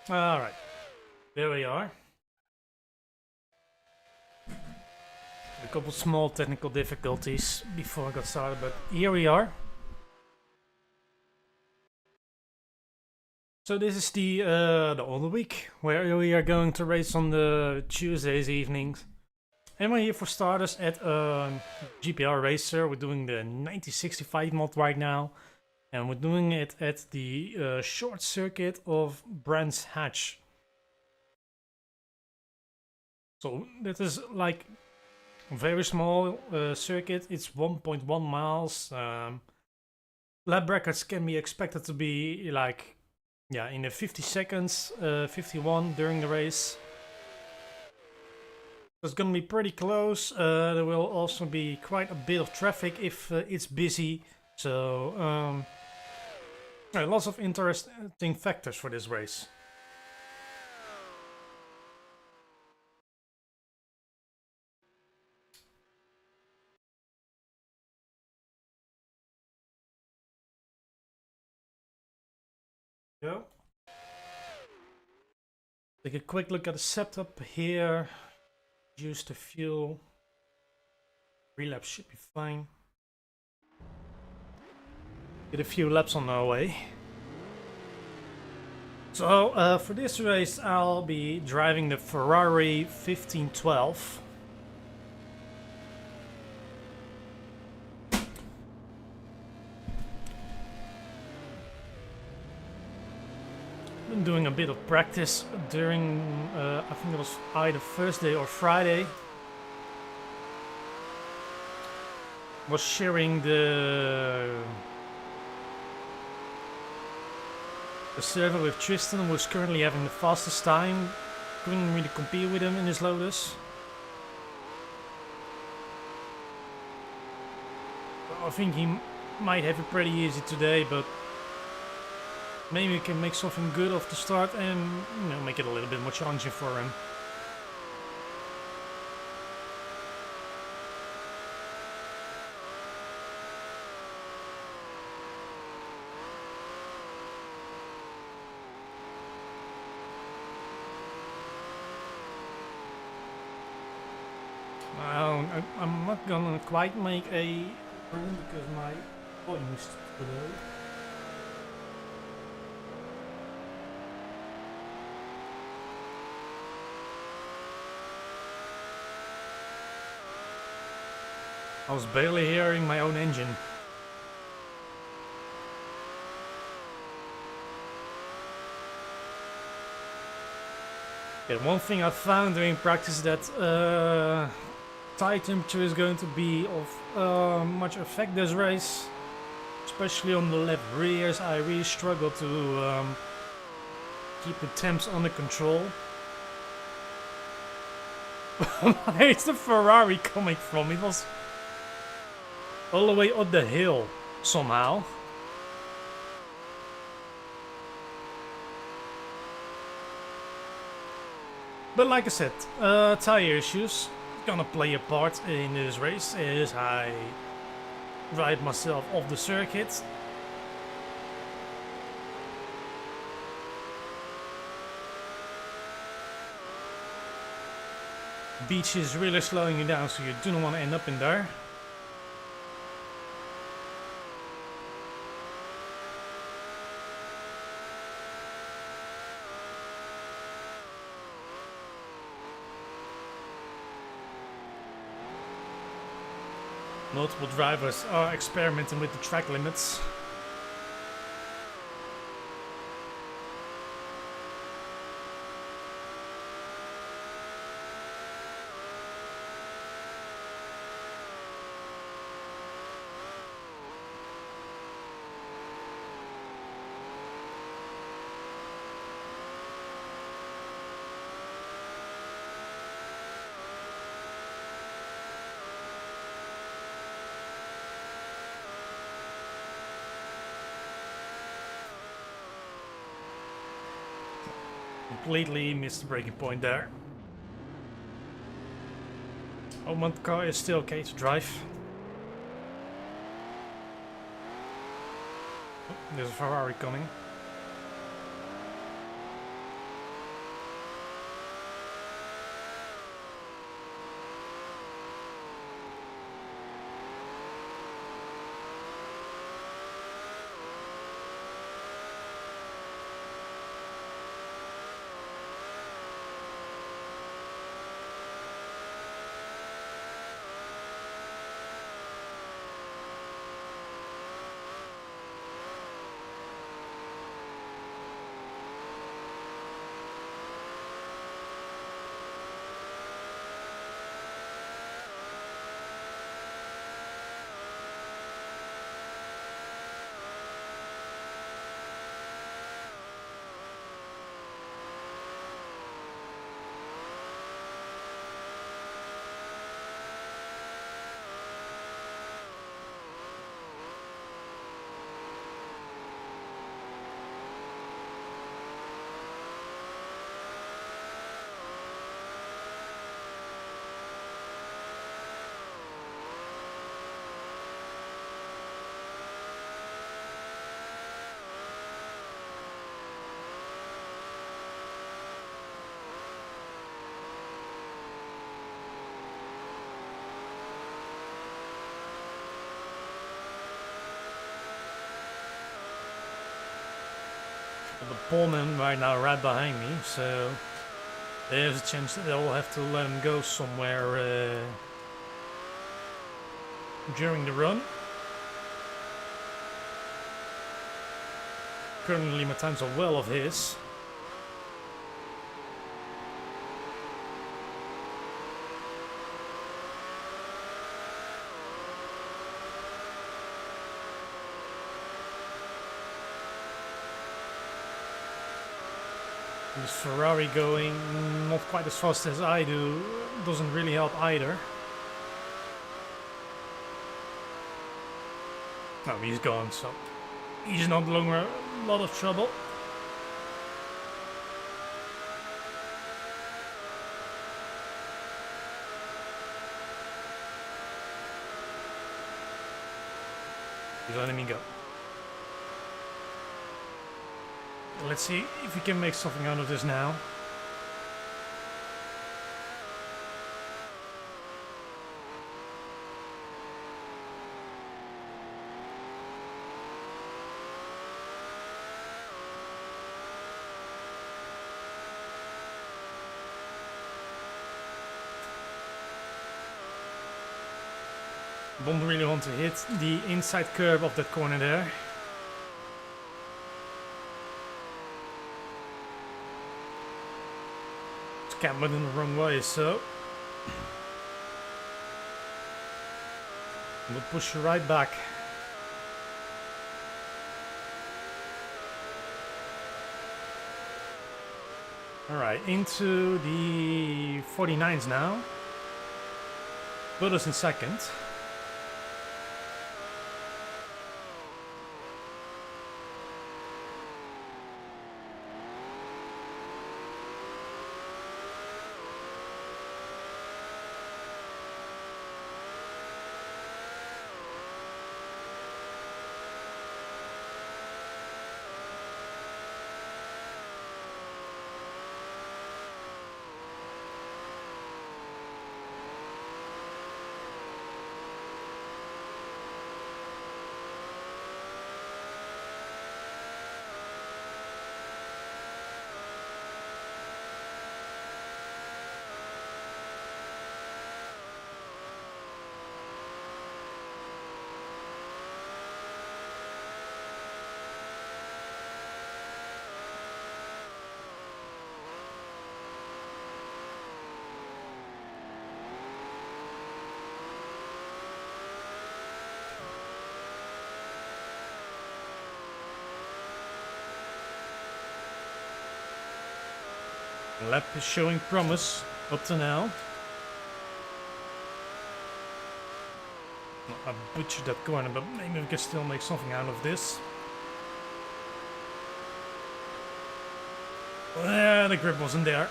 Alright, there we are. A couple small technical difficulties before I got started, but here we are. So this is the other week where we are going to race on the Tuesdays evenings. And we're here for starters at GPLRACER. We're doing the 1965 mod right now. And we're doing it at the short circuit of Brands Hatch. So this is like a very small circuit. It's 1.1 miles. Lap records can be expected to be like, yeah, in the 50 seconds, 51 during the race. It's gonna be pretty close. There will also be quite a bit of traffic if it's busy. So lots of interesting factors for this race. Go. Take a quick look at the setup here. Use the fuel. Relapse should be fine. Get a few laps on our way. So for this race I'll be driving the Ferrari 1512. Been doing a bit of practice during I think it was either Thursday or Friday. Was sharing the server with Tristan, who's currently having the fastest time. Couldn't really compete with him in his Lotus. I think he might have it pretty easy today, but maybe we can make something good off the start and, you know, make it a little bit more challenging for him. I'm not gonna quite make a run because my volume is too low. I was barely hearing my own engine. Yeah, one thing I found during practice that tire temperature is going to be of much effect this race, especially on the left rears. I really struggle to keep the temps under control. Where's the Ferrari coming from? It was all the way up the hill somehow. But like I said, tire issues gonna play a part in this race as I ride myself off the circuit. Beach is really slowing you down, so you do not want to end up in there. Multiple drivers are experimenting with the track limits. Completely missed the braking point there. Oh, my car is still okay to drive. Oh, there's a Ferrari coming. The Pullman right now right behind me, so there's a chance that I will have to let him go somewhere during the run. Currently my times are well off his. This Ferrari going not quite as fast as I do doesn't really help either. No, he's gone, so he's no longer a lot of trouble. He's letting me go. Let's see if we can make something out of this now. Don't really want to hit the inside curve of that corner there. Can't went in the wrong way, so we'll push you right back. Alright, into the 49s now. Put us in second. Lap is showing promise up to now. I butchered that corner, but maybe we can still make something out of this. The grip wasn't there.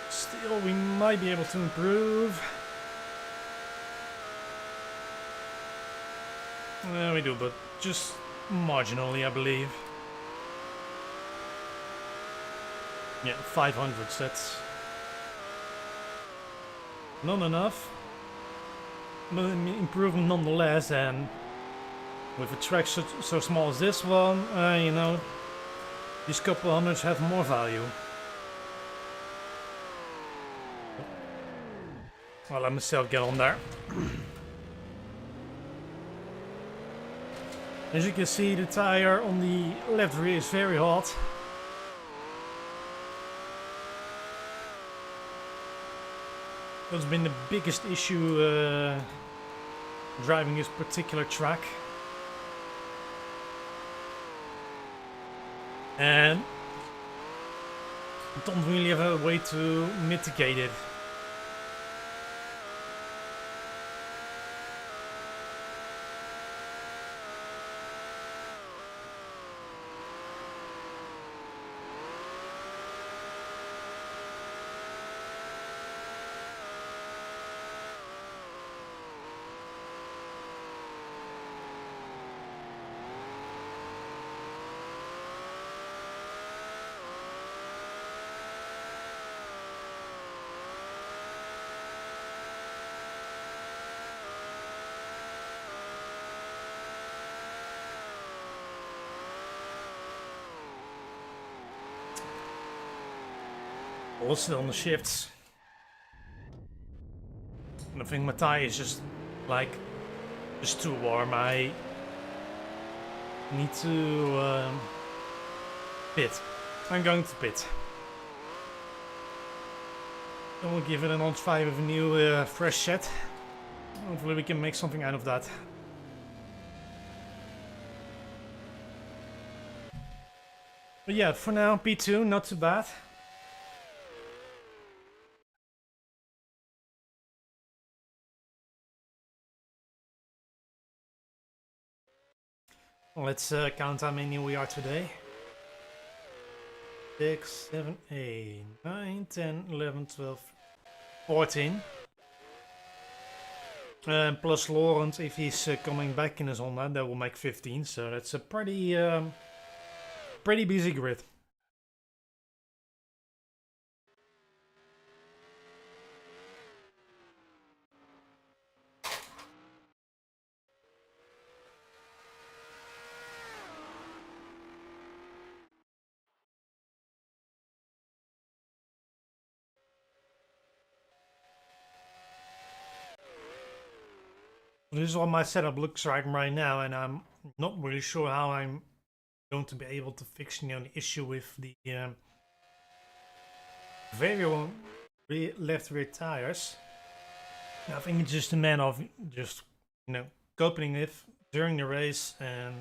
Still, we might be able to improve. We do, but just marginally, I believe. Yeah, 500s, that's not enough, but an improvement nonetheless. And with a track so small as this one, you know, these couple hundreds have more value. I'll let myself get on there. As you can see, the tire on the left rear is very hot. That's been the biggest issue driving this particular track. And don't really have a way to mitigate it. Also on the shifts. And I think my tie is just like just too warm. I need to pit. I'm going to pit. And we'll give it an on try with a new fresh set. Hopefully we can make something out of that. But yeah, for now, P2, not too bad. Let's count how many we are today. 6, 7, 8, 9, 10, 11, 12, 14. Plus Laurent, if he's coming back in his Honda, that will make 15. So that's a pretty busy grid. This is what my setup looks like right now, and I'm not really sure how I'm going to be able to fix, you know, the issue with the variable left rear tires. I think it's just a matter of just, you know, coping it during the race and,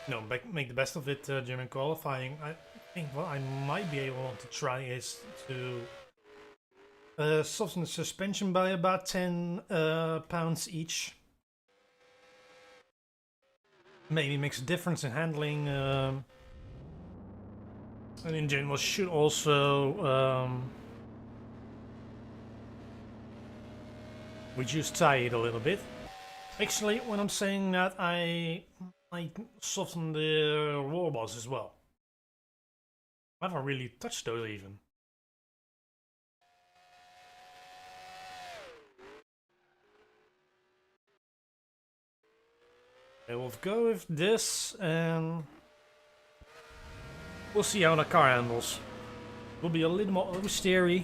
you know, make the best of it during qualifying. I think what I might be able to try is to soften the suspension by about 10 pounds each. Maybe makes a difference in handling. And in general, should also reduce tie a little bit. Actually, when I'm saying that, I might soften the roll bars as well. I haven't really touched those even. Okay, we'll go with this and we'll see how the car handles. Will be a little more oversteery.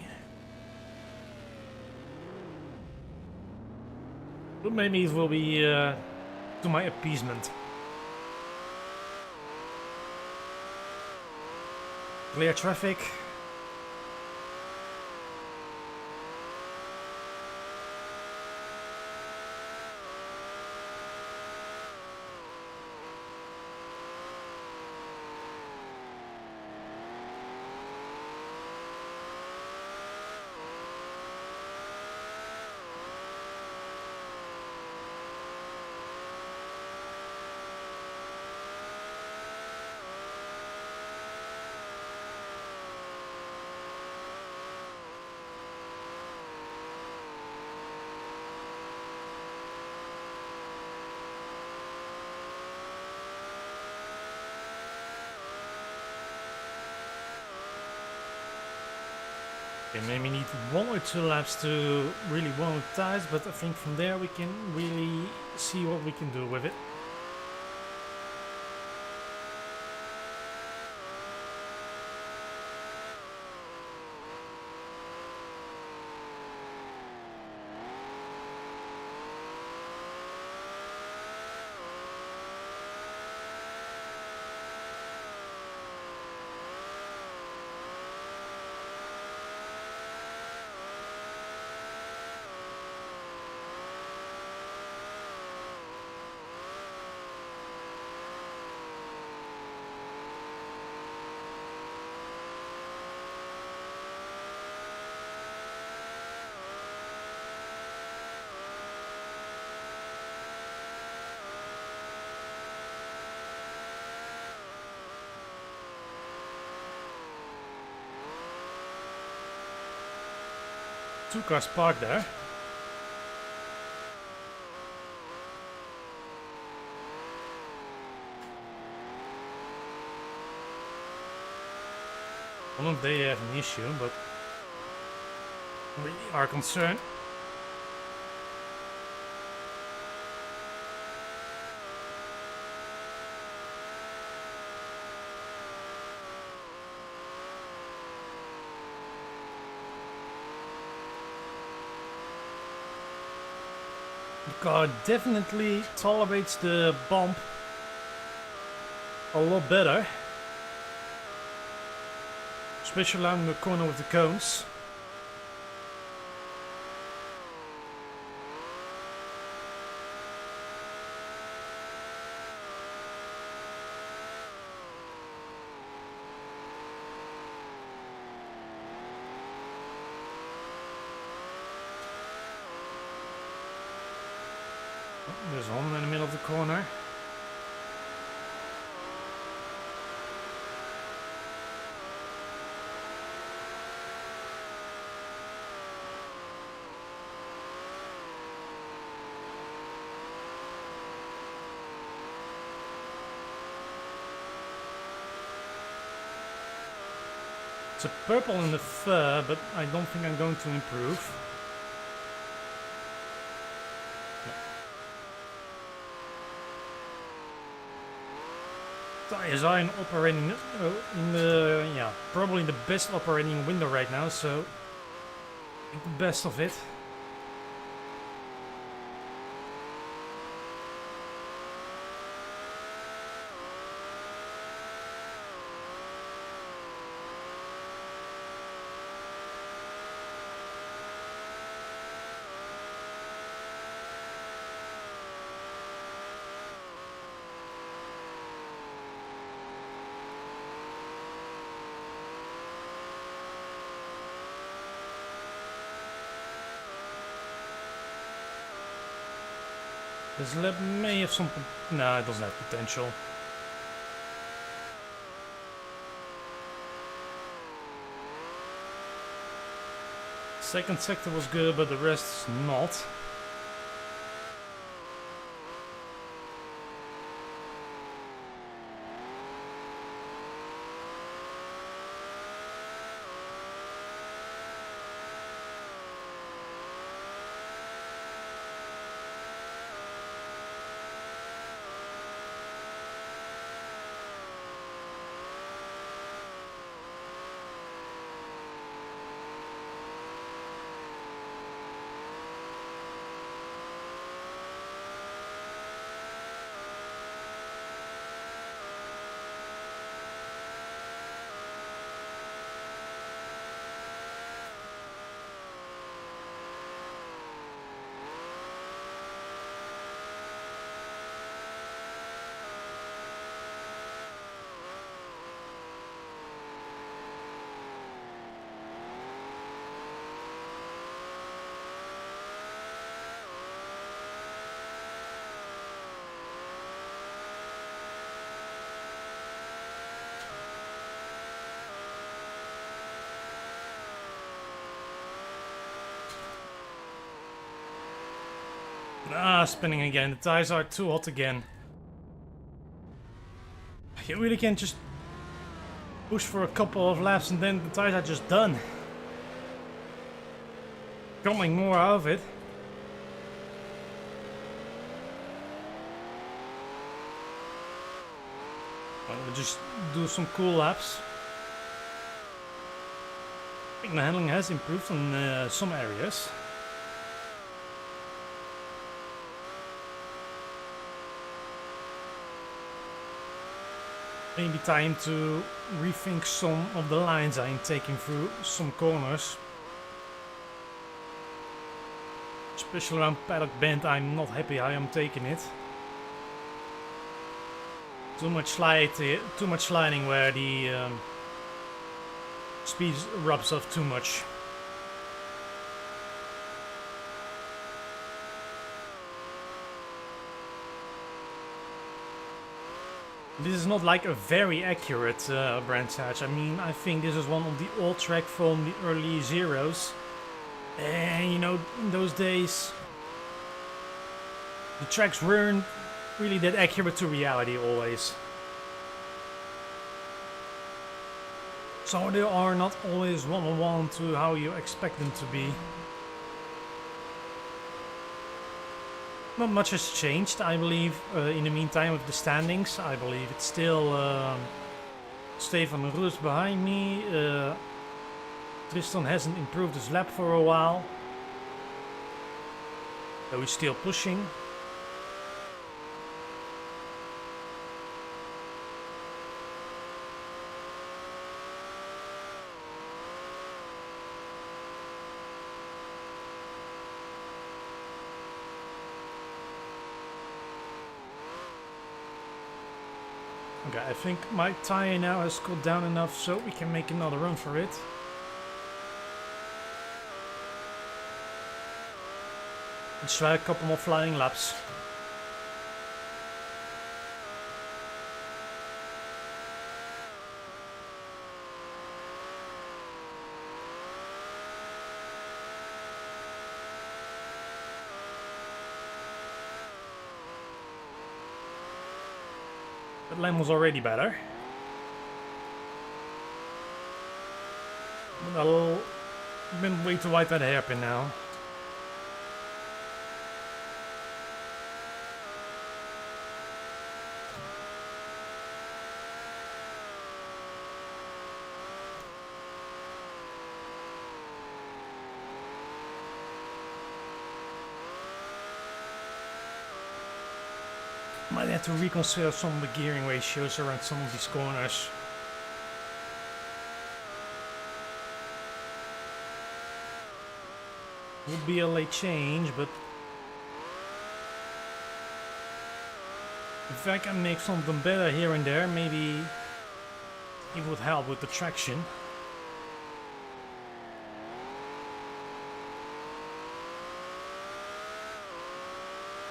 But maybe it will be to my appeasement. Clear traffic. Okay, maybe need 1 or 2 laps to really warm the tires, but I think from there we can really see what we can do with it. Two cars parked there. I don't know if they have an issue, but we are concerned. car definitely tolerates the bump a lot better. Especially around the corner with the cones. There's one in the middle of the corner. It's a purple in the fur, but I don't think I'm going to improve. Tires are operating in the, probably the best operating window right now, so make the best of it. This lap may have some... No, it doesn't have potential. Second sector was good, but the rest is not. Ah, spinning again. The tires are too hot again. You really can't just push for a couple of laps and then the tires are just done. Coming more out of it. We'll just do some cool laps. I think the handling has improved in some areas. Maybe time to rethink some of the lines I'm taking through some corners. Especially around paddock bend, I'm not happy how I'm taking it. Too much sliding where the speed rubs off too much. This is not like a very accurate branch hatch. I mean, I think this is one of the old track from the early zeros. And you know, in those days, the tracks weren't really that accurate to reality always. So they are not always one-on-one to how you expect them to be. Not much has changed, I believe, in the meantime with the standings. I believe it's still Stefan Roos behind me. Tristan hasn't improved his lap for a while. So we're still pushing. Okay, I think my tire now has cooled down enough so we can make another run for it. Let's try a couple more flying laps. That lane was already better. But I've been way too wide at the hairpin now. Might have to reconsider some of the gearing ratios around some of these corners. Would be a late change, but if I can make something better here and there, maybe it would help with the traction.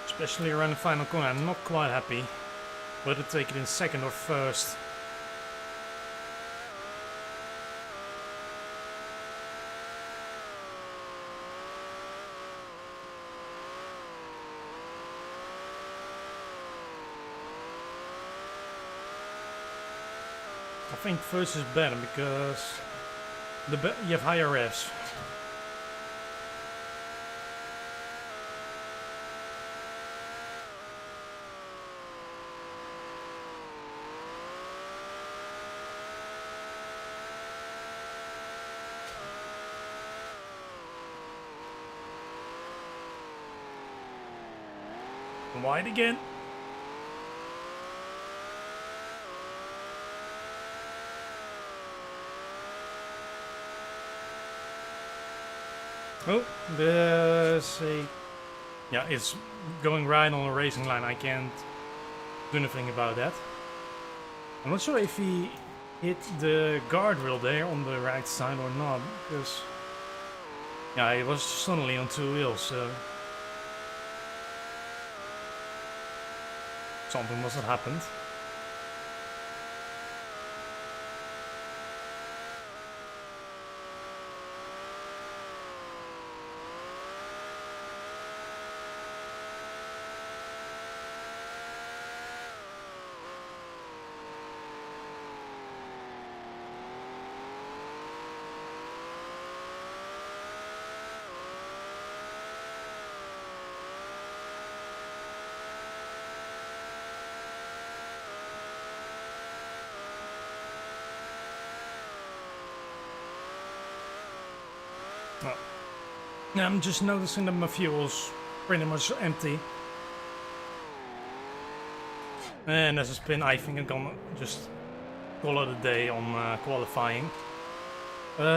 Especially around the final corner. I'm not quite happy whether to take it in second or first. I think first is better because you have higher revs. Wide again. Oh, there's a... Yeah, it's going right on a racing line. I can't do anything about that. I'm not sure if he hit the guardrail there on the right side or not, because... Yeah, he was suddenly on two wheels, so... Something must have happened. Oh. Now I'm just noticing that my fuel's pretty much empty. And as a spin, I think I'm gonna just call it a day on qualifying.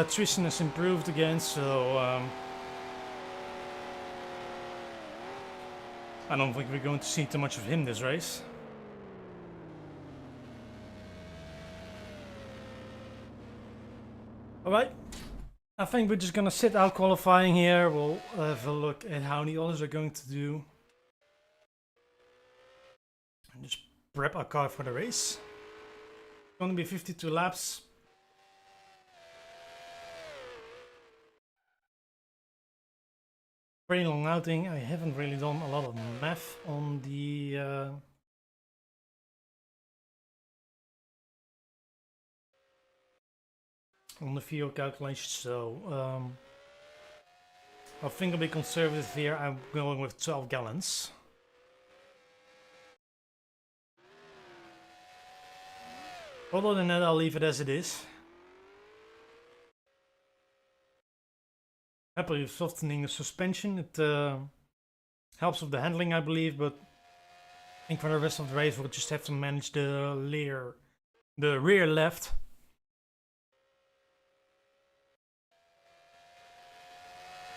Tristan has improved again, so I don't think we're going to see too much of him this race. Alright. I think we're just gonna sit out qualifying here. We'll have a look at how the others are going to do. And just prep our car for the race. It's gonna be 52 laps. Pretty long outing. I haven't really done a lot of math on the fuel calculation, so I think I'll be conservative here. I'm going with 12 gallons. Other than that, I'll leave it as it is. Happily softening the suspension. It Helps with the handling, I believe, but I think for the rest of the race we'll just have to manage the rear left.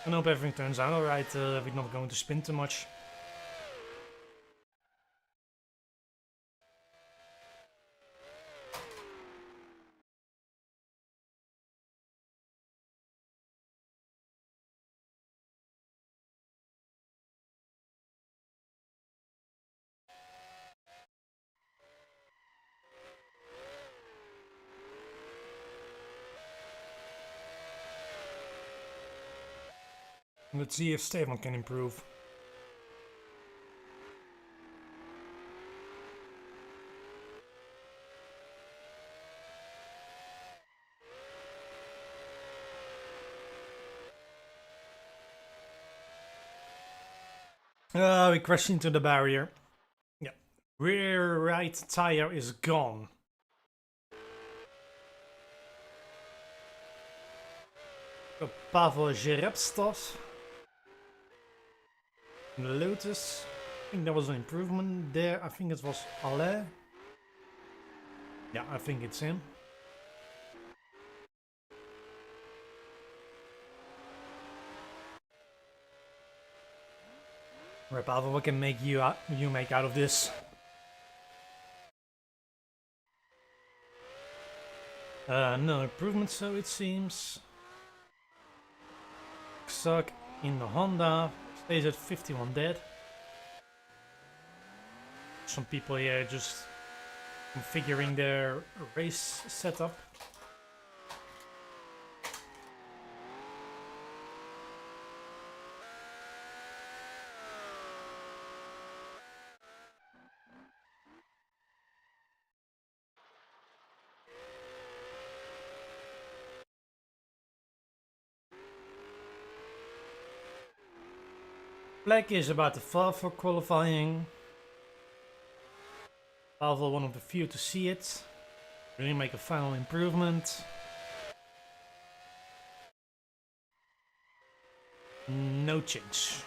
I hope everything turns out alright, we're not going to spin too much. Let's see if Stefan can improve. We crashed into the barrier. Yeah. Rear right tire is gone. Pavel Zherepstov. The Lotus. I think there was an improvement there. I think it was Ale. Yeah, I think it's him. Right, Pavel, what can make you make out of this? No improvement, so it seems. Suck in the Honda stays at 51 dead. Some people here just configuring their race setup. Black is about to fall for qualifying. Pavel, one of the few to see it. Really make a final improvement. No change.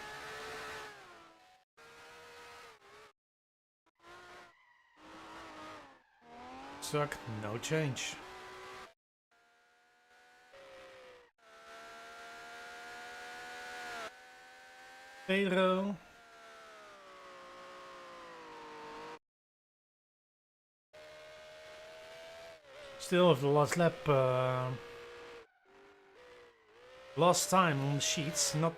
Suck, no change. Pedro. Still have the last lap. Last time on the sheets. Not.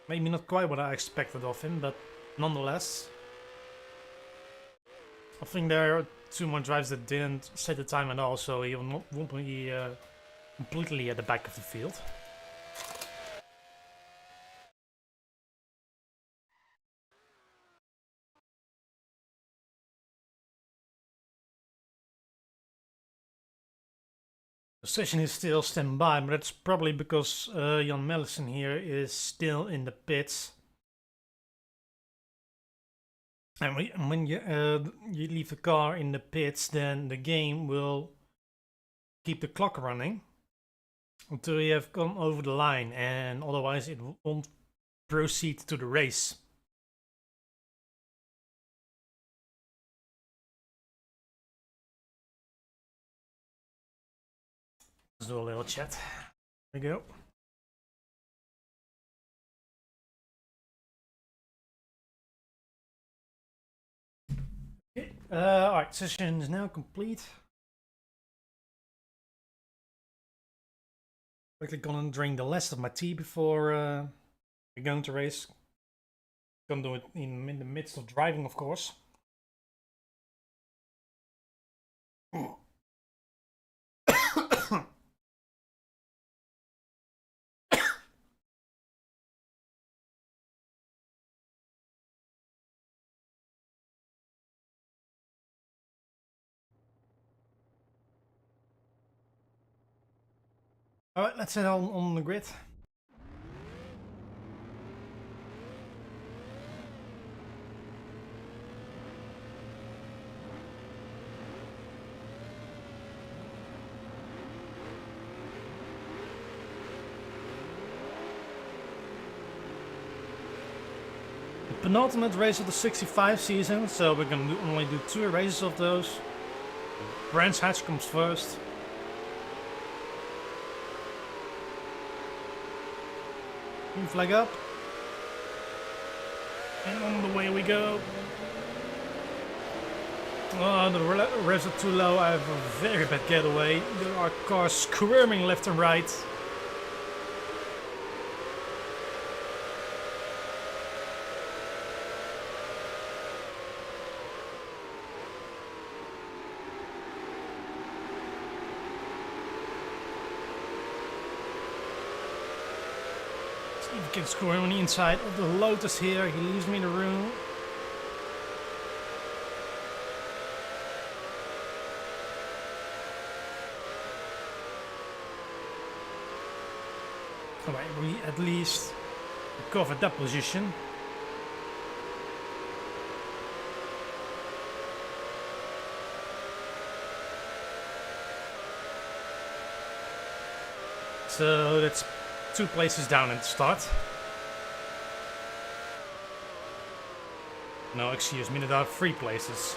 Maybe not quite what I expected of him, but nonetheless. I think there are 2 more drives that didn't set the time at all, so he won't be completely at the back of the field. The session is still standing by, but that's probably because Jan Mellison here is still in the pits. And when you leave the car in the pits, then the game will keep the clock running until you have gone over the line, and otherwise it won't proceed to the race. Let's do a little chat. There we go. Okay. Alright, session is now complete. Quickly gonna drink the last of my tea before we're going to race. Gonna do it in the midst of driving, of course. Alright, let's head on the grid. penultimate race of the 65 season, so we're gonna only do 2 races of those. Brands Hatch comes first. Green flag up. And on the way we go. Oh, the revs are too low. I have a very bad getaway. There are cars squirming left and right. He can squirm on the inside of the Lotus here. He leaves me the room. Alright, we at least covered that position. So that's 2 places down at the start. No, excuse me, there are 3 places.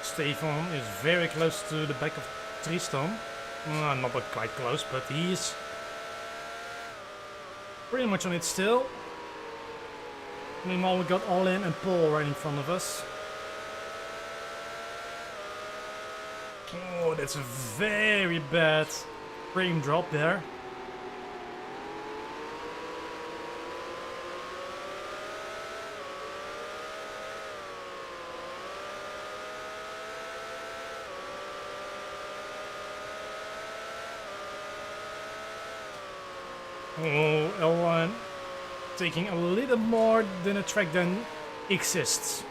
Stefan is very close to the back of Tristan. Not quite close, but he's pretty much on it still. Meanwhile, we got All In and Paul right in front of us. Oh, that's a very bad frame drop there. Oh, L1 taking a little more than a track than exists.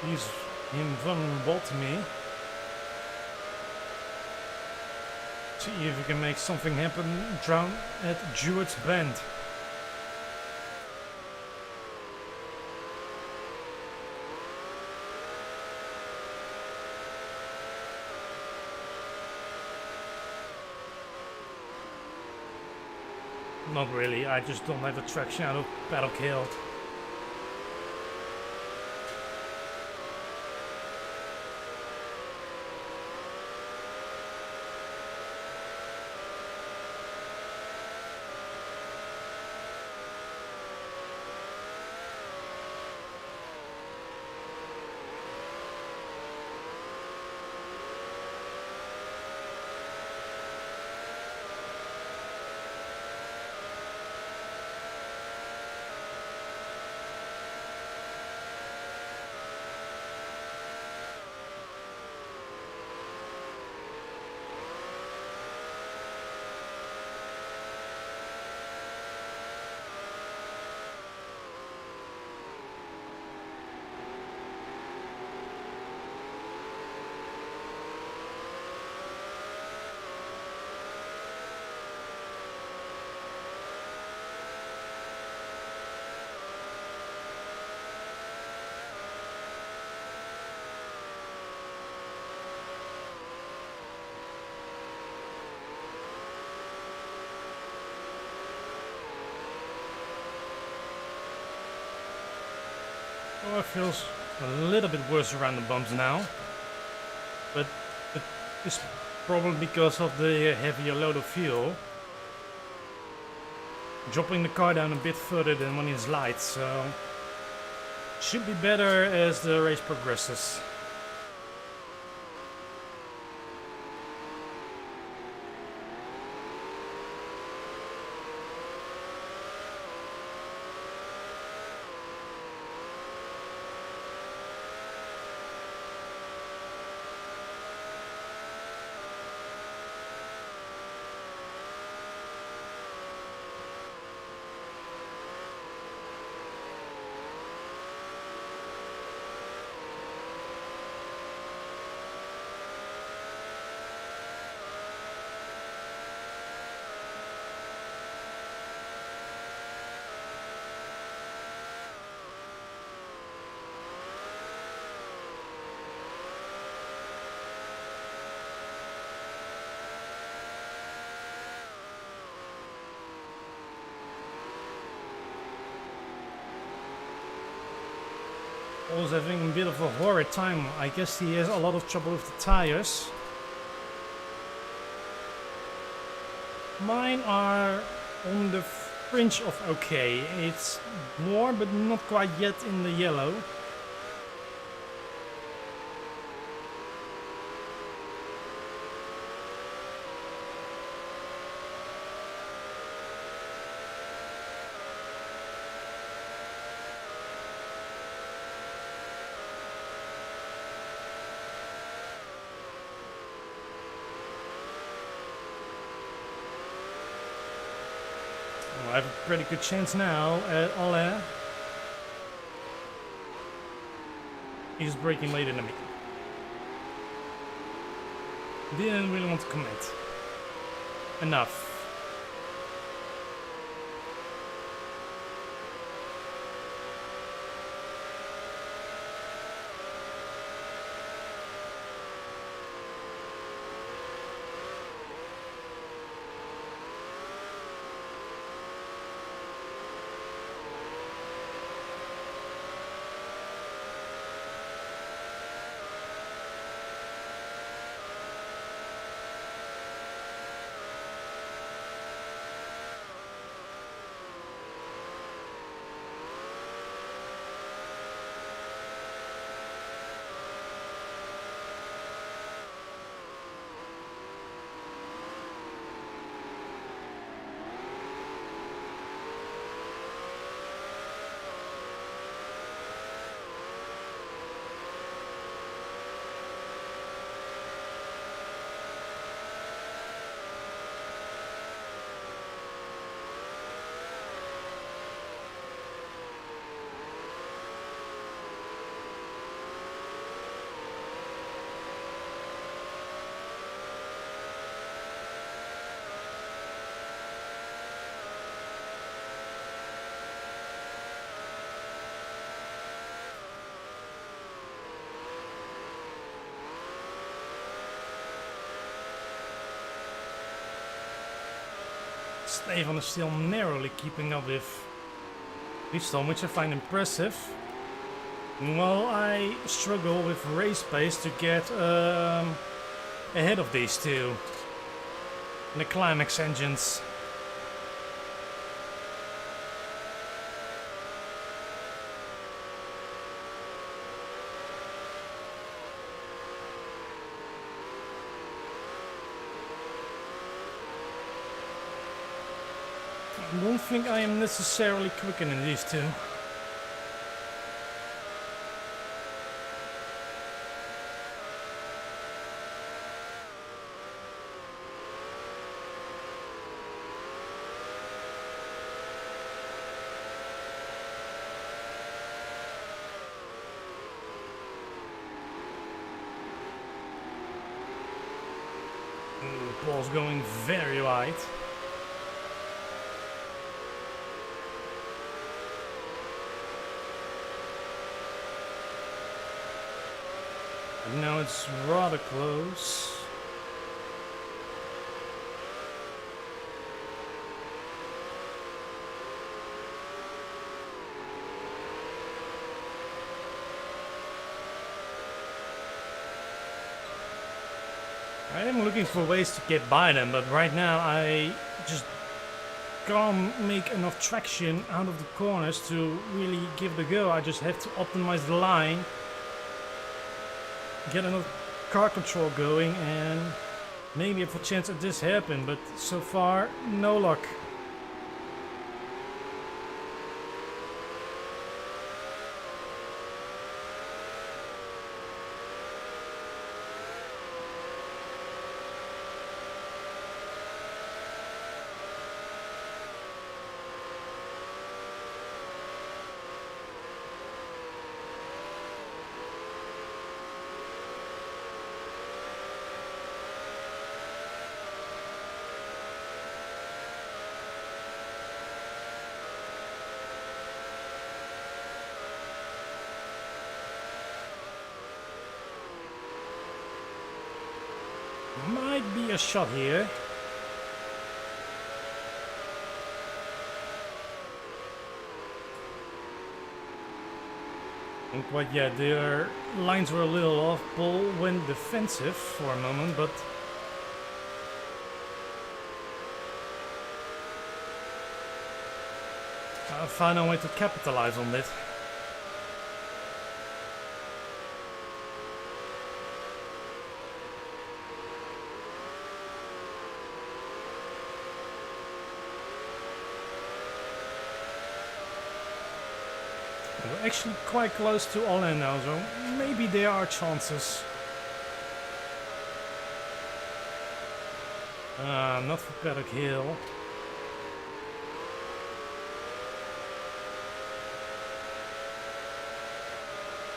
He's invulnerable to me. See if we can make something happen down at Druid's Bend. Not really, I just don't have the traction out of Battle Killed. Oh, it feels a little bit worse around the bumps now, but it's probably because of the heavier load of fuel. Dropping the car down a bit further than when it's light, so should be better as the race progresses. also having a bit of a horrid time. I guess he has a lot of trouble with the tires. Mine are on the fringe of okay. It's more, but not quite yet in the yellow. I have a pretty good chance now at Alain. He's braking later than me. Didn't really want to commit. Enough. Stefan is still narrowly keeping up with Ingliston, which I find impressive. While I struggle with race pace to get ahead of these two. The climax engines. I don't think I am necessarily quicker than these two. Ooh, ball's going very wide. And now it's rather close. I am looking for ways to get by them, but right now I just can't make enough traction out of the corners to really give it a go. I just have to optimize the line, get enough car control going, and maybe have a chance at this happen, but so far no luck. Might be a shot here. But yeah, their lines were a little off. Bull went defensive for a moment, but I found a way to capitalize on it. We're actually quite close to all in now, so maybe there are chances. Not for Paddock Hill.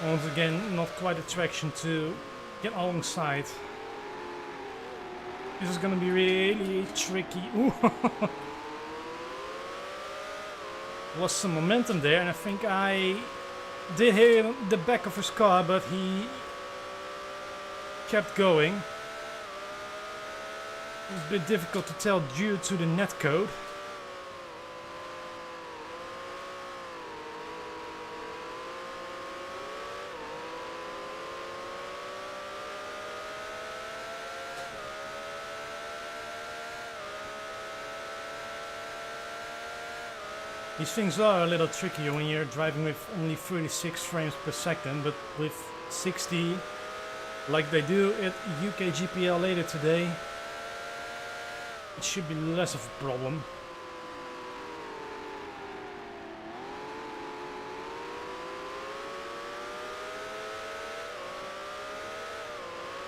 Once again, not quite a traction to get alongside. This is gonna be really tricky. Ooh. Was some momentum there, and I think I did hit the back of his car, but he kept going. It was a bit difficult to tell due to the net code. These things are a little trickier when you're driving with only 36 frames per second, but with 60, like they do at UKGPL later today, it should be less of a problem.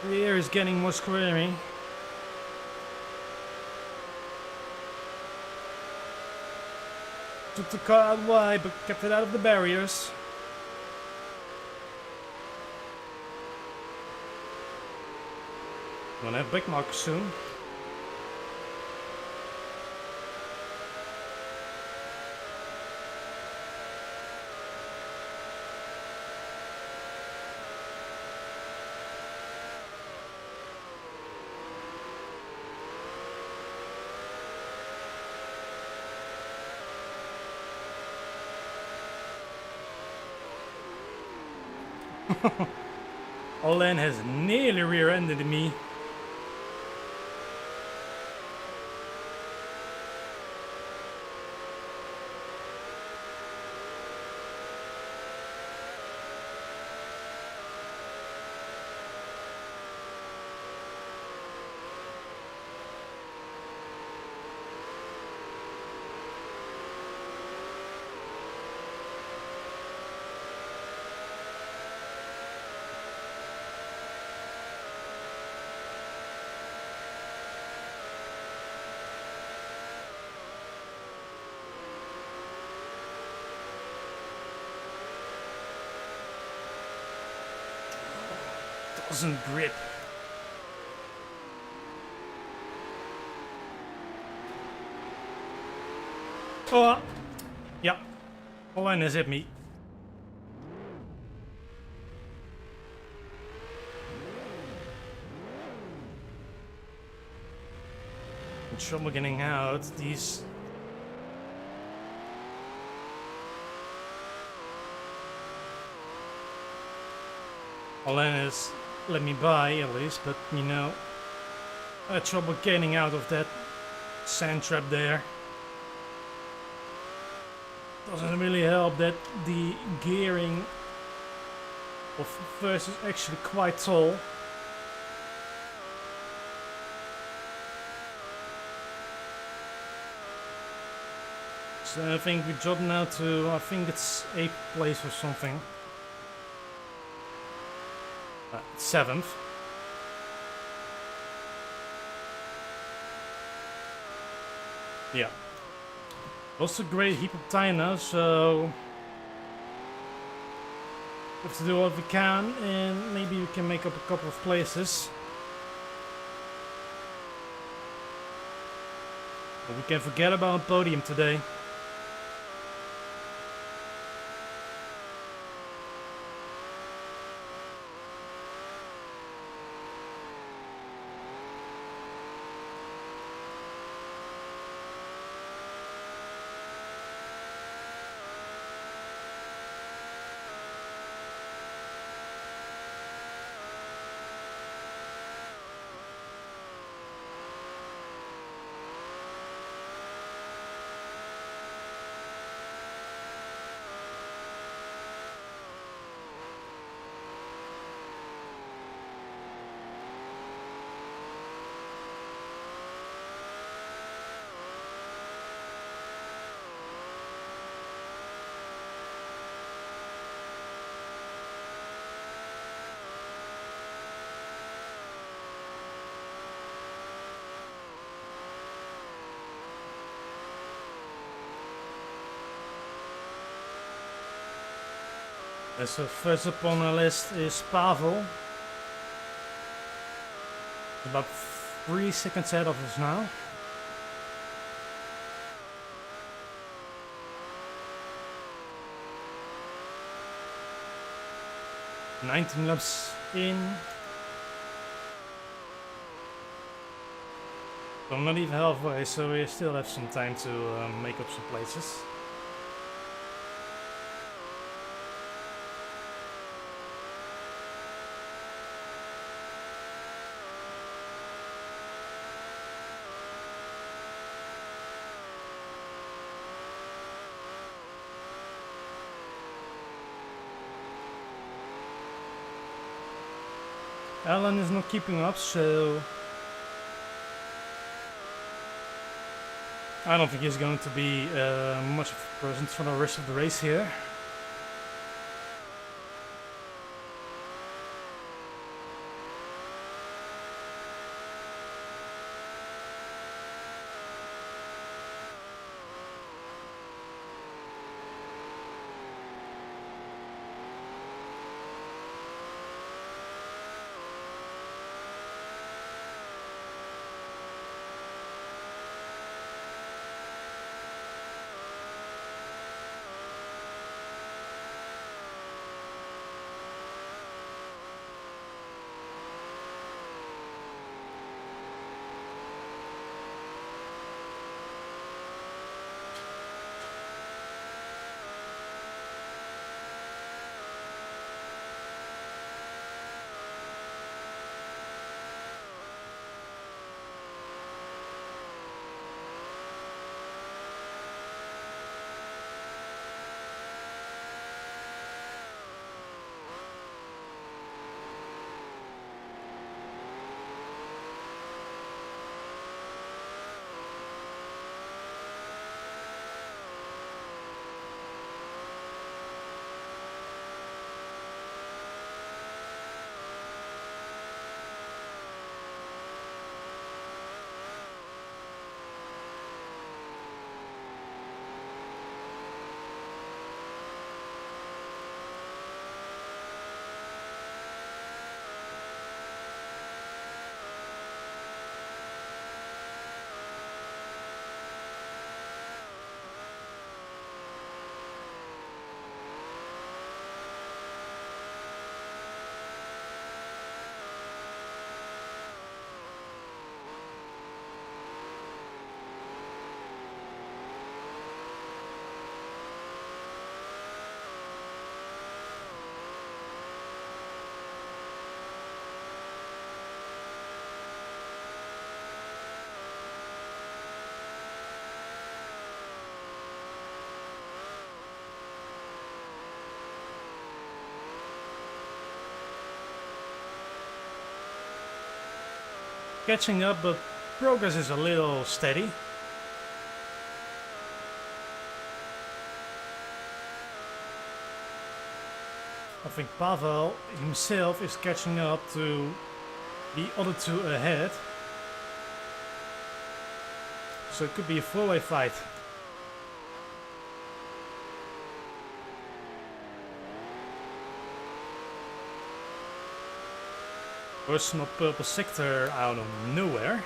The air is getting more squirmy. Took the car out wide, but kept it out of the barriers. Gonna have big markers soon. Olen has nearly rear-ended me. Doesn't grip. Oh, yeah. Olen has hit me. In trouble getting out. These. Olen has let me by at least, but you know, I had trouble getting out of that sand trap there. Doesn't really help that the gearing of first is actually quite tall. So I think we dropped now to, I think it's 8th place or something. 7th. Yeah. Lost a great heap of time now, so we have to do what we can, and maybe we can make up a couple of places. But we can forget about podium today. So first up on our list is Pavel. About 3 seconds ahead of us now. "19 laps in." So I'm not even halfway, so we still have some time to make up some places. Alan is not keeping up, so I don't think he's going to be much of a presence for the rest of the race here. Catching up, but progress is a little steady. I think Pavel himself is catching up to the other two ahead. So it could be a four-way fight. Personal purple sector out of nowhere.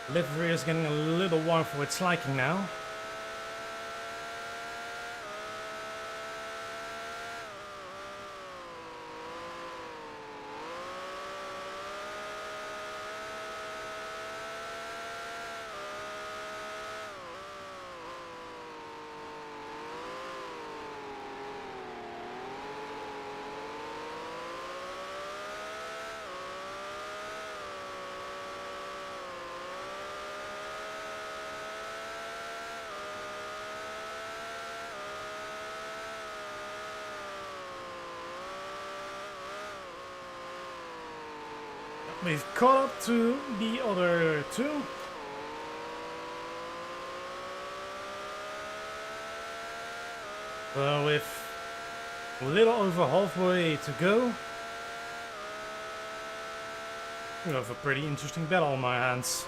Livery is getting a little warm for its liking now. We've caught up to the other two. So with a little over halfway to go, we have a pretty interesting battle on my hands.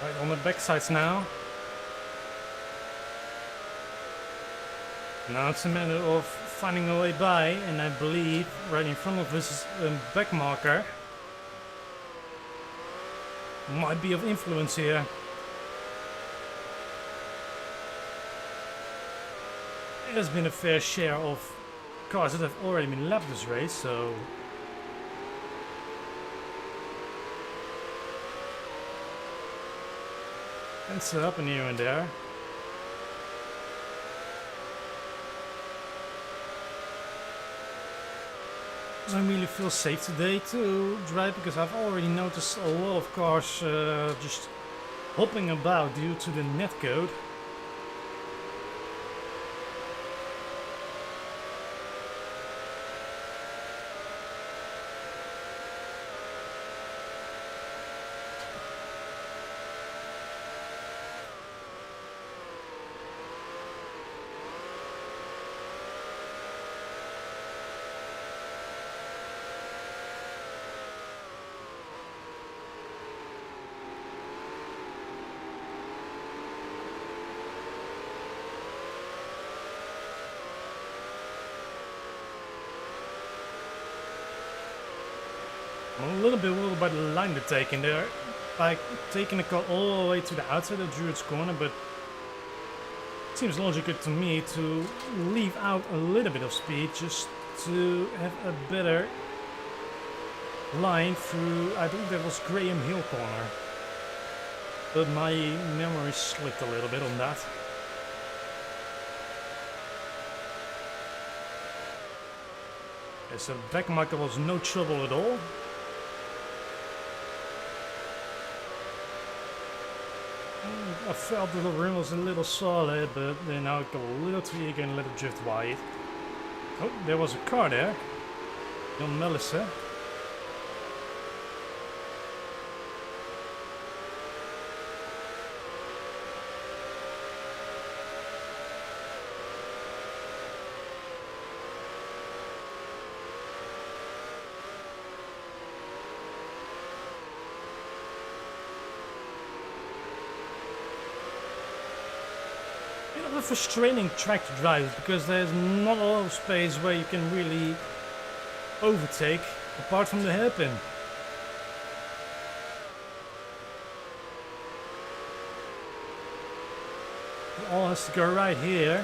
Right on the backsides now. Now it's a matter of finding a way by, and I believe right in front of us is a back marker. Might be of influence here. There's been a fair share of cars that have already been lapped this race, so it's up and here and there. Doesn't really feel safe today to drive because I've already noticed a lot of cars just hopping about due to the netcode. I'm a little bit worried by the line they're taking there, by taking the car all the way to the outside of Druid's corner, but it seems logical to me to leave out a little bit of speed just to have a better line through, I think that was Graham Hill corner, but my memory slipped a little bit on that. Okay, so back marker was no trouble at all. I felt that the rim was a little solid, but then I got a little too eager and let it drift wide. Oh, there was a car there. John Melissa. A frustrating track to drive because there's not a lot of space where you can really overtake apart from the hairpin. It all has to go right here,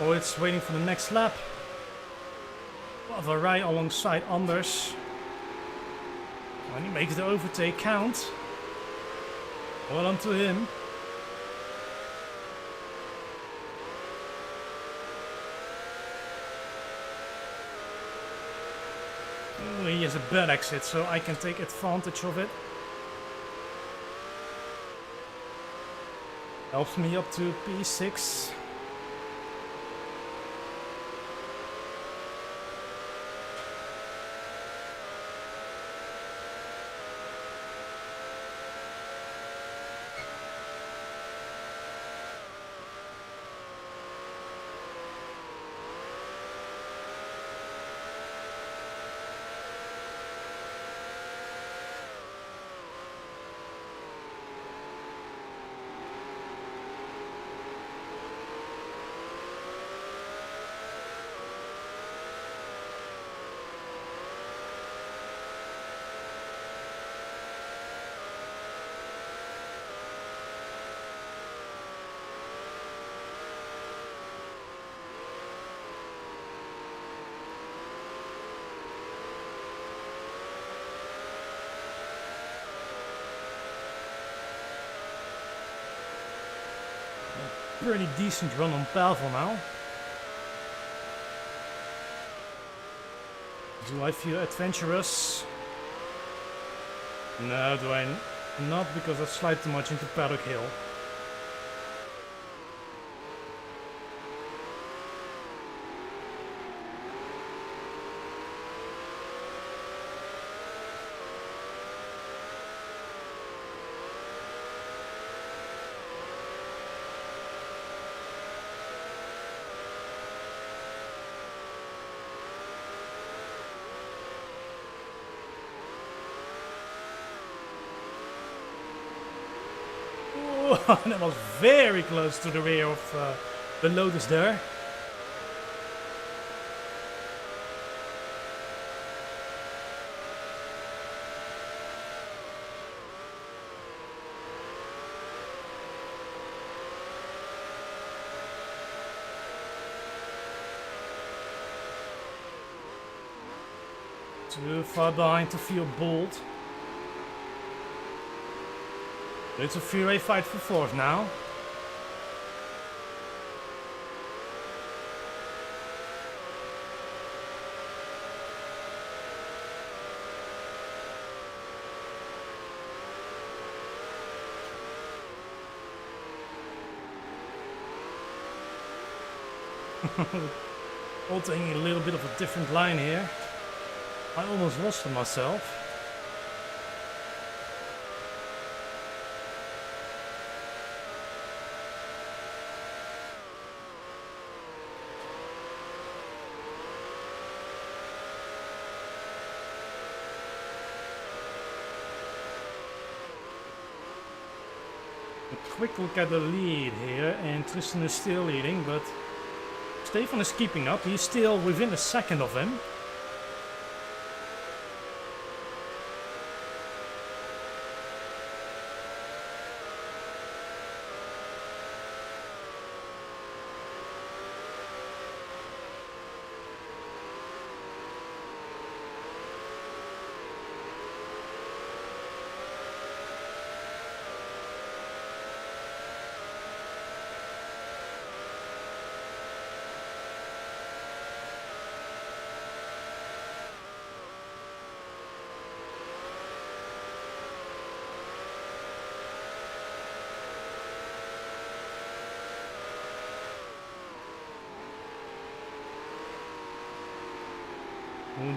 or it's waiting for the next lap. Of a right alongside Anders. When he makes the overtake count, well on to him. He has a bad exit, so I can take advantage of it. Helps me up to P6. pretty decent run on Pavel now. Do I feel adventurous? No, do I not, because I slide too much into Paddock Hill. That was very close to the rear of the Lotus there. Too far behind to feel bold. It's a three-way fight for fourth now. All taking a little bit of a different line here. I almost lost it myself. A quick look at the lead here, and Tristan is still leading, but Stefan is keeping up. He's still within a second of him.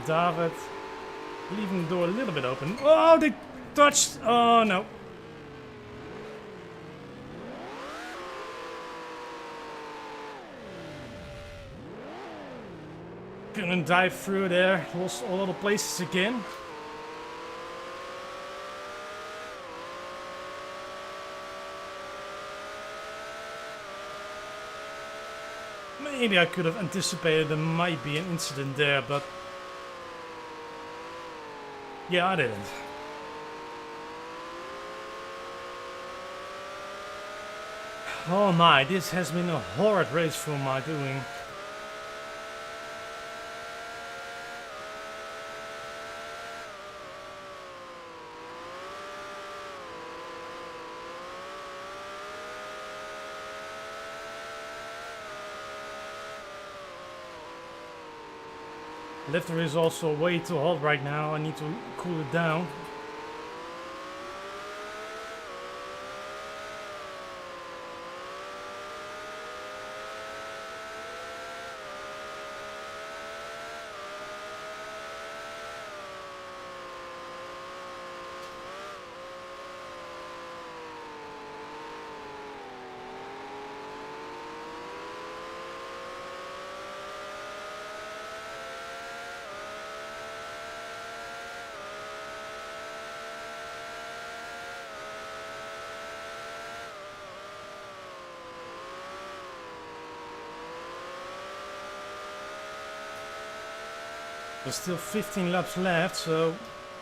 David leaving the door a little bit open. Oh, they touched. Oh, no. Couldn't dive through there. Lost all the places again. Maybe I could have anticipated there might be an incident there, but yeah, I didn't. Oh my, this has been a horrid race for my doing. Lifter is also way too hot right now. I need to cool it down. There's still 15 laps left, so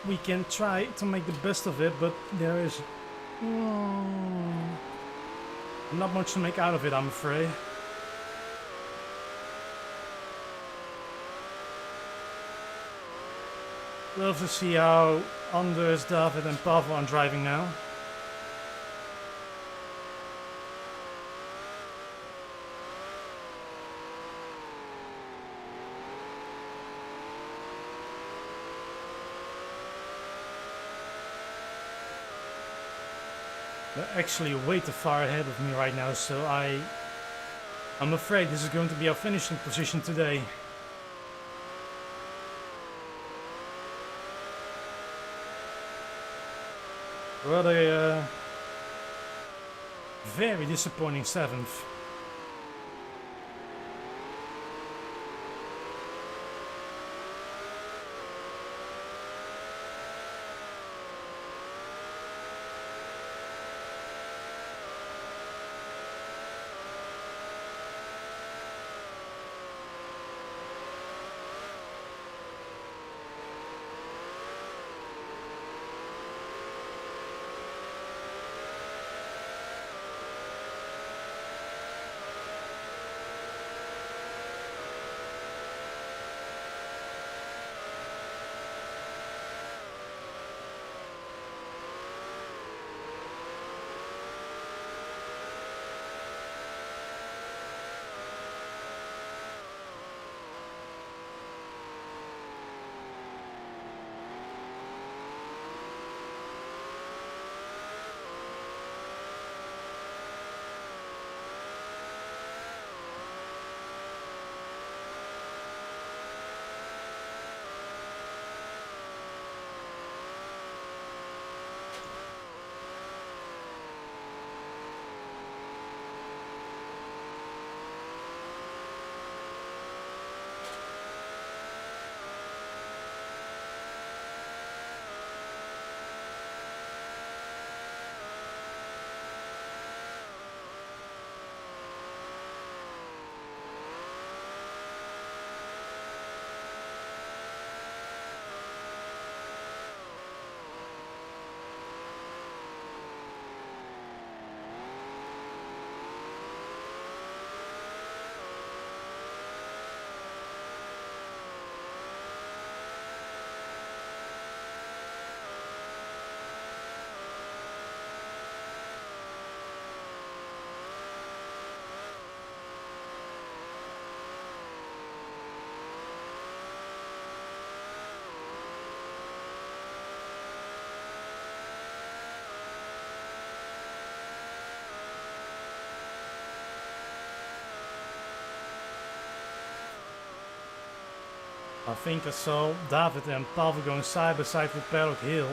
we can try to make the best of it, but there is not much to make out of it, I'm afraid. Love to see how Anders, David and Pavel are driving now. They're actually way too far ahead of me right now, so I'm afraid this is going to be our finishing position today. What a very disappointing 7th. I think I saw David and Pavel going side by side with Paddock Hill.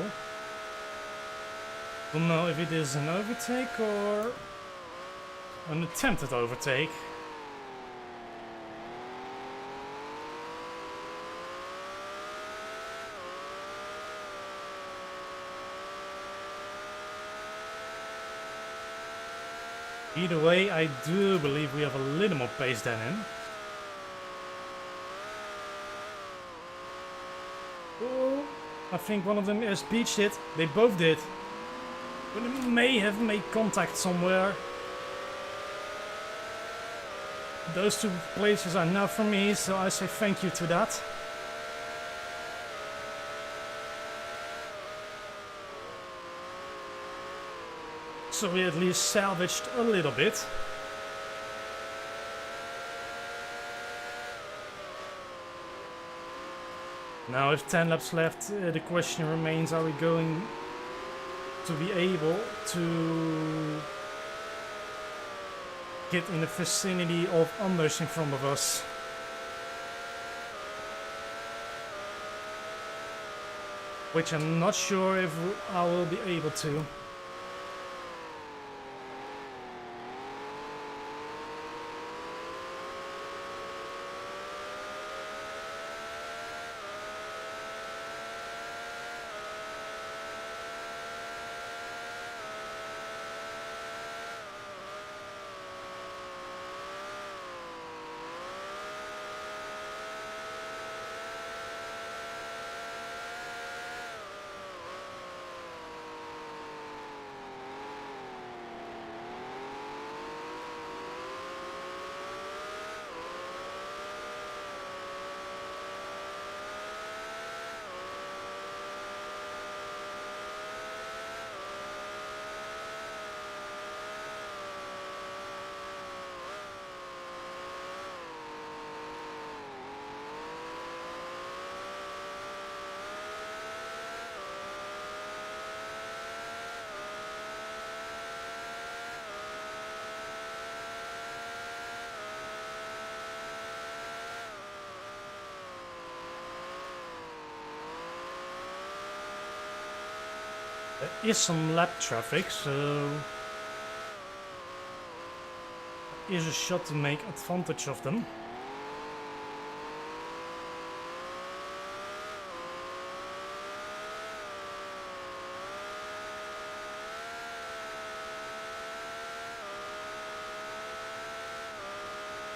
Don't know if it is an overtake or an attempted overtake. Either way, I do believe we have a little more pace than him. Oh, I think one of them has beached it. They both did. But they may have made contact somewhere. Those two places are now for me, so I say thank you to that. So we at least salvaged a little bit. Now with 10 laps left, the question remains, are we going to be able to get in the vicinity of Anders in front of us? Which I'm not sure if I will be able to. There is some lap traffic, so there is a shot to make advantage of them.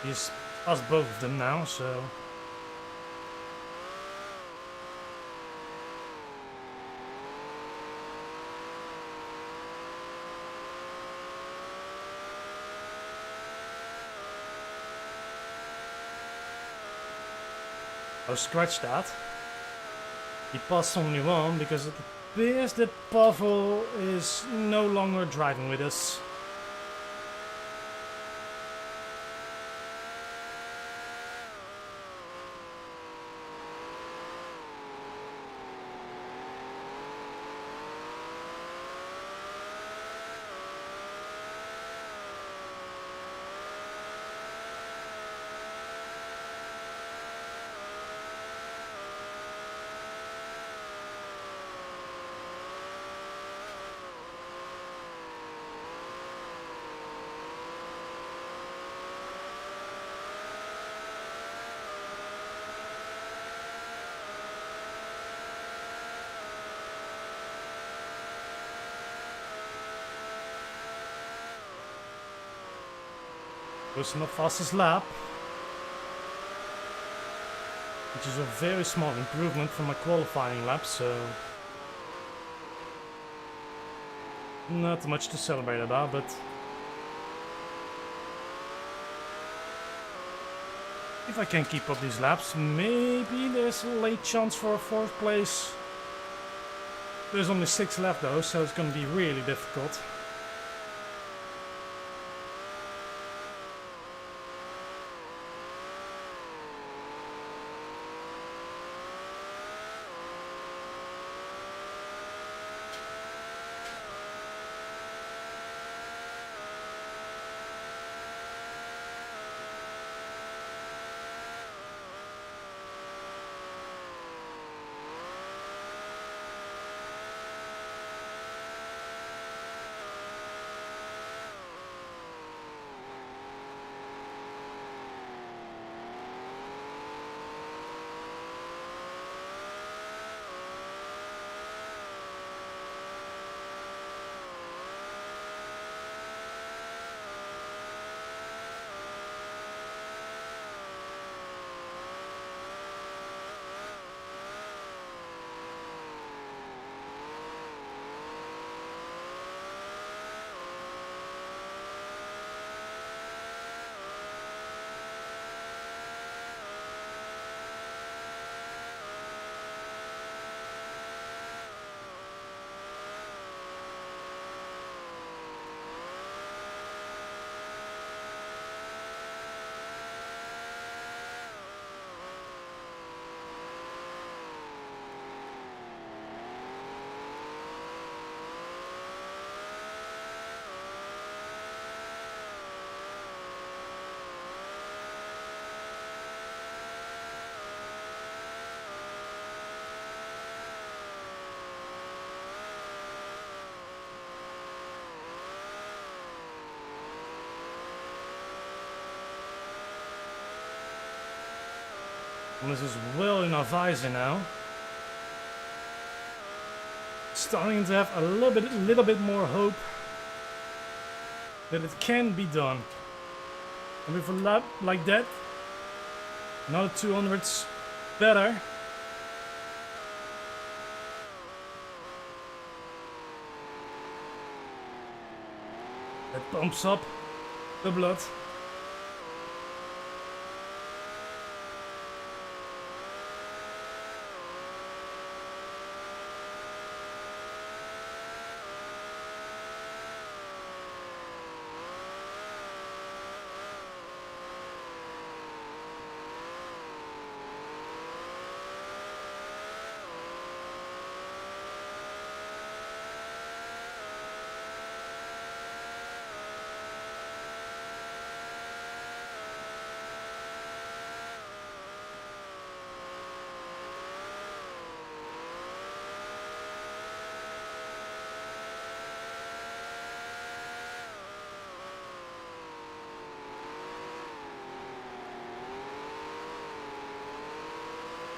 He's passed both of them now, so oh, scratch that. He passed only one because it appears that Pavel is no longer driving with us. Was my fastest lap, which is a very small improvement from my qualifying lap, so not much to celebrate about, but if I can keep up these laps, maybe there's a late chance for a 4th place. There's only 6 left though, so it's gonna be really difficult. And this is well in our visor now. Starting to have a little bit more hope that it can be done. And with a lap like that, another 200's better. That pumps up the blood.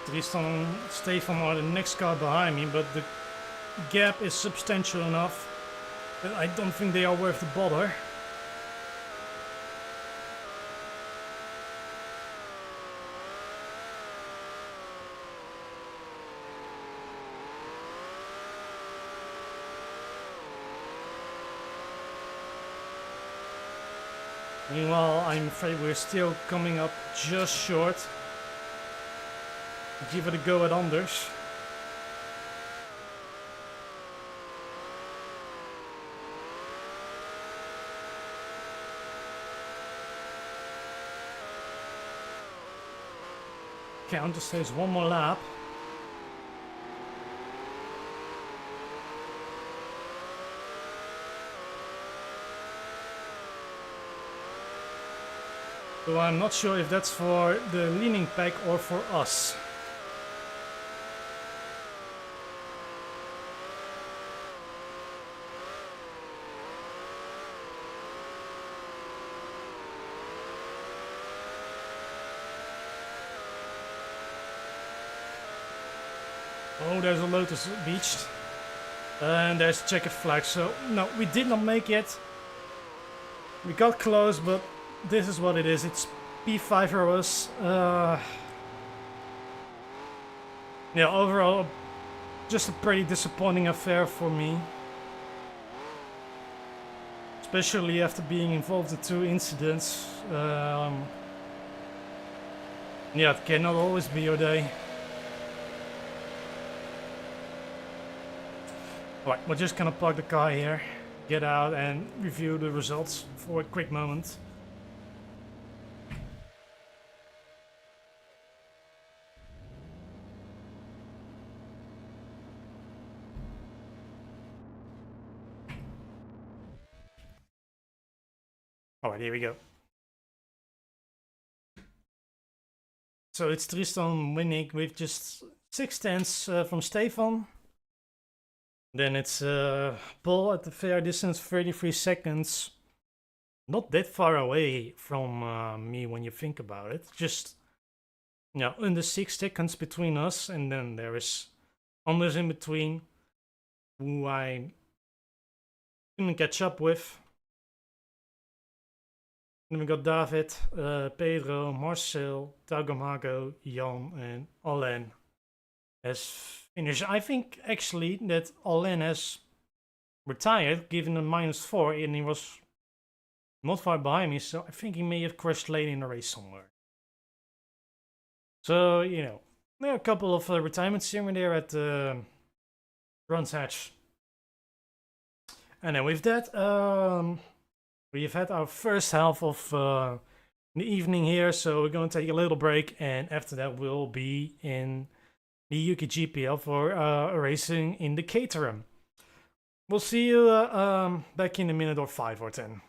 Tristan and Stefan are the next car behind me, but the gap is substantial enough that I don't think they are worth the bother. Meanwhile, I'm afraid we're still coming up just short. Give it a go at Anders. Counter says one more lap. So I'm not sure if that's for the leaning pack or for us. Oh, there's a Lotus beached. And there's a checkered flag. So, no, we did not make it. We got close, but this is what it is. It's P5 for us. Yeah, overall, just a pretty disappointing affair for me. Especially after being involved in 2 incidents. Yeah, it cannot always be your day. Alright, we're just gonna park the car here, get out and review the results for a quick moment. Alright, here we go. So it's Tristan winning with just 6/10 from Stefan. Then it's Paul at the fair distance, 33 seconds. Not that far away from me when you think about it. Just, you know, under 6 seconds between us. And then there is Anders in between, who I couldn't catch up with. And we got David, Pedro, Marcel, Taugamago, Jan and Alain has finished. I think actually that Alain has retired, given a -4, and he was not far behind me, so I think he may have crashed late in the race somewhere. So, you know, there are a couple of retirements here and there at the Brands Hatch. And then with that, we've had our first half of the evening here, so we're going to take a little break, and after that we'll be in the UKGPL for racing in the Caterham. We'll see you back in a minute or 5 or 10.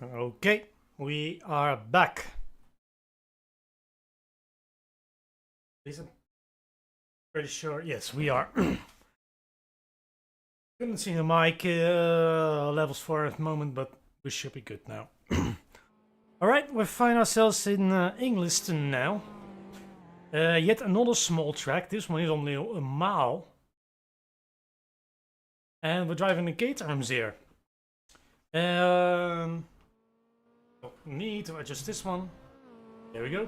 Okay, we are back. Is it? Pretty sure. Yes, we are. Couldn't see the mic levels for at the moment, but we should be good now. Alright, we find ourselves in Ingliston now. Yet another small track. This one is only a mile. And we're driving the Caterhams here. Need to adjust this one. There we go.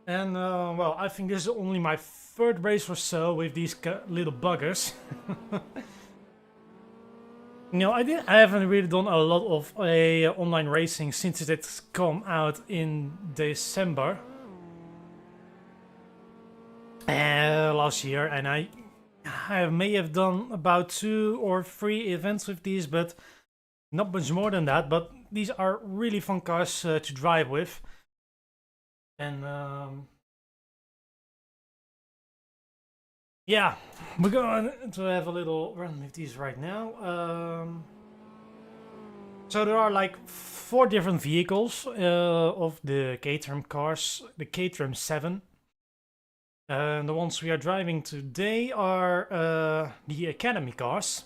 And well, I think this is only my third race or so with these little buggers. You know, I haven't really done a lot of online racing since it's come out in December last year, and I may have done about 2 or 3 events with these, but not much more than that. But these are really fun cars to drive with, and yeah, we're going to have a little run with these right now. So there are like 4 different vehicles of the Caterham cars, the Caterham 7. The ones we are driving today are the Academy cars,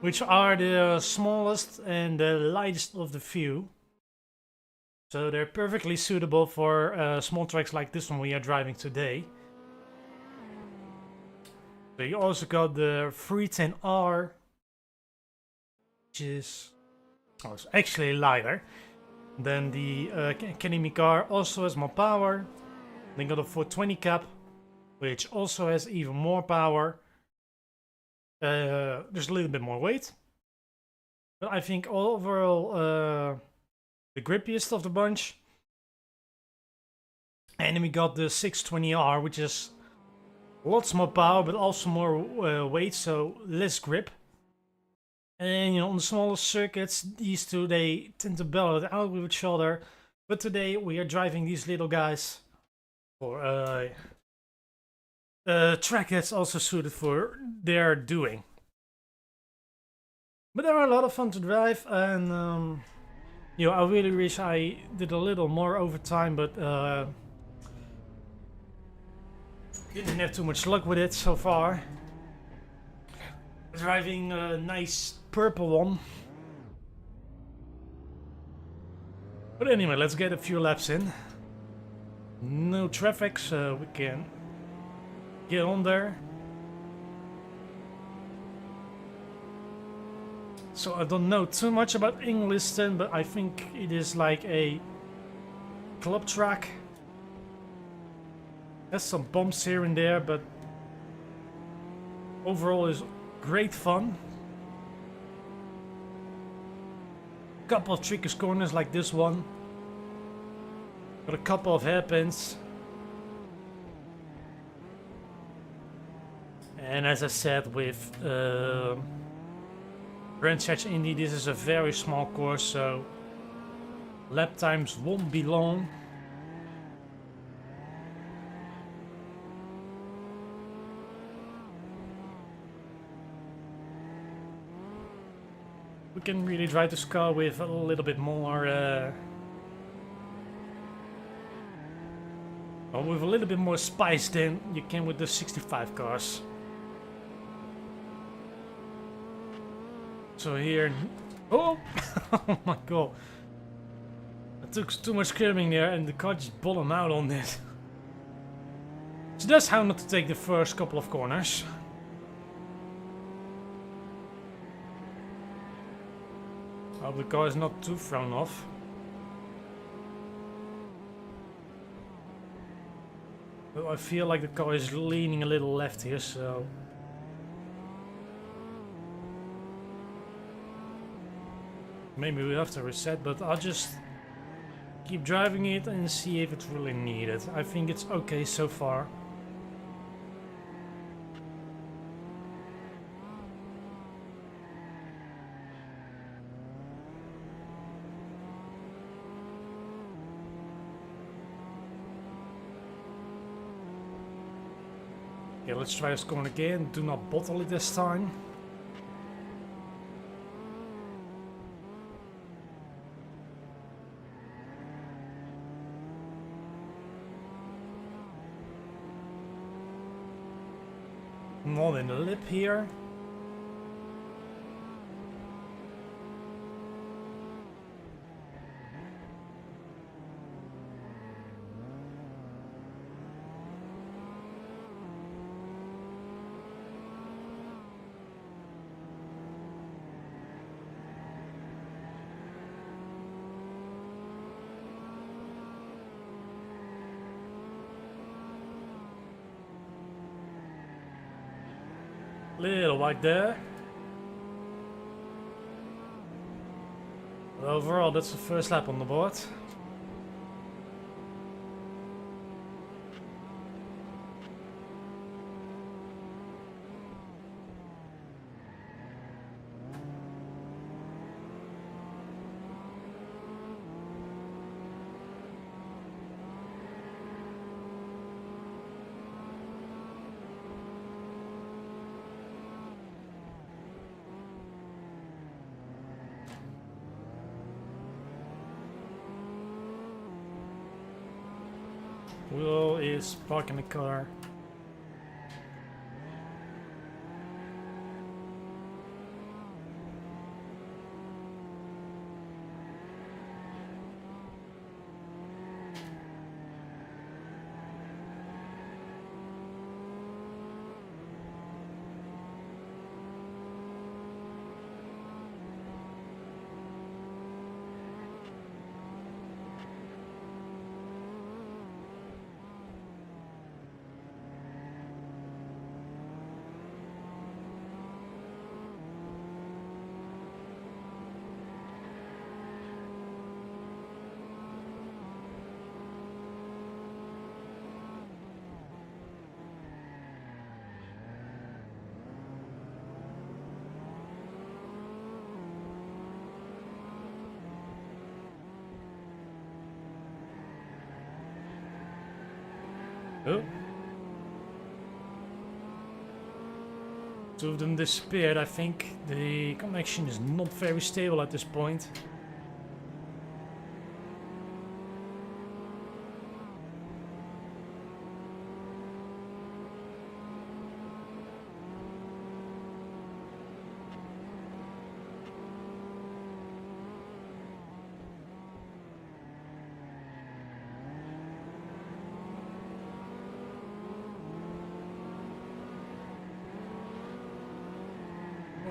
which are the smallest and the lightest of the few. So they're perfectly suitable for small tracks like this one we are driving today. So you also got the 310R, which is it's actually lighter than the Academy car, also has more power. Then got a 420 cap, which also has even more power. There's a little bit more weight. But I think overall the grippiest of the bunch. And then we got the 620R, which is lots more power, but also more weight, so less grip. And you know, on the smaller circuits, these two, they tend to battle it out with each other. But today we are driving these little guys for a track that's also suited for their doing. But they're a lot of fun to drive, and you know, I really wish I did a little more over time, but didn't have too much luck with it so far. Driving a nice purple one. But anyway, let's get a few laps in. No traffic, so we can get on there. So I don't know too much about Ingliston, but I think it is like a club track. Has some bumps here and there, but overall is great fun. Couple of tricky corners like this one. Got a couple of hairpins. And as I said, with Grand Indy, this is a very small course, so lap times won't be long. We can really drive this car with a little bit more with a little bit more spice than you can with the 65 cars. So here, oh, oh my god, I took too much curbing there and the car just bottomed out on this. So that's how not to take the first couple of corners. I hope the car is not too thrown off. But I feel like the car is leaning a little left here, so maybe we have to reset, but I'll just keep driving it and see if it's really needed. I think it's okay so far. Okay, let's try this corner again. Do not bottle it this time. Not in the lip here. Little white there. But overall, that's the first lap on the board. Will is parking the car. Oh. Two of them disappeared. I think the connection is not very stable at this point.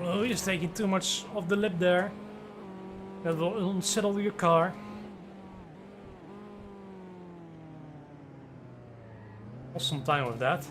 Oh, he's taking too much of the lip there. That will unsettle your car. Lost some time with that.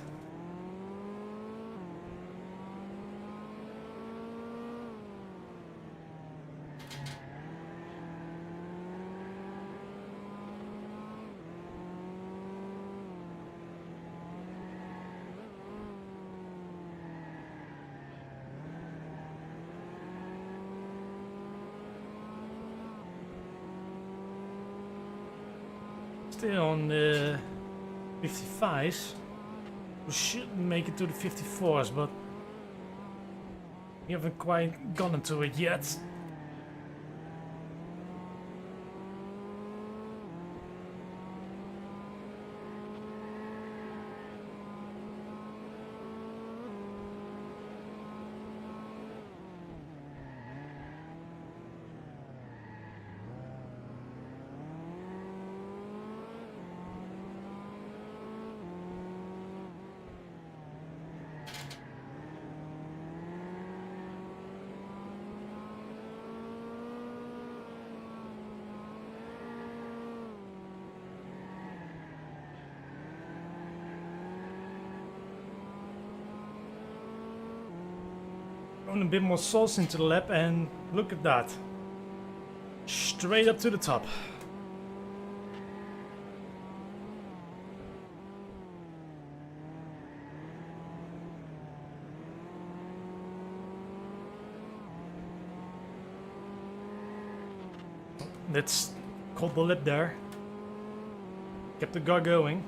Still on the 55s. We should make it to the 54s, but we haven't quite gotten to it yet. A bit more sauce into the lap, and look at that. Straight up to the top. Let's hold the lip there. Kept the car going.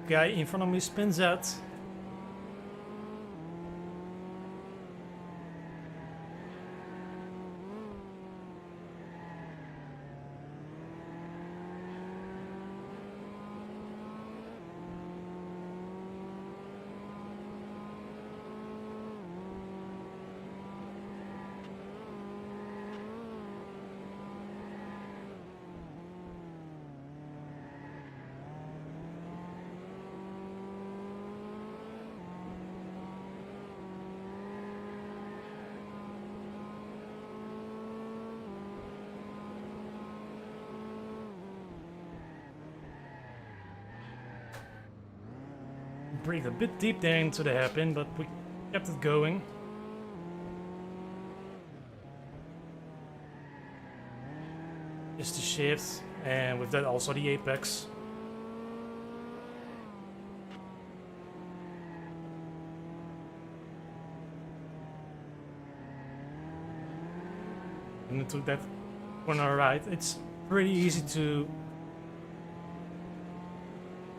Guy in front of me spins out. breathed a bit deep there into the hairpin, but we kept it going. Just the shift, and with that also the apex. And it took that corner right. It's pretty easy to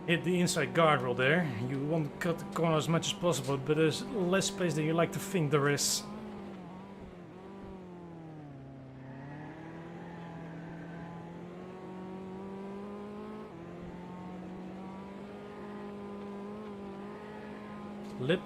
hit the inside guardrail there. You want to cut the corner as much as possible, but there's less space than you like to think there is. Lip.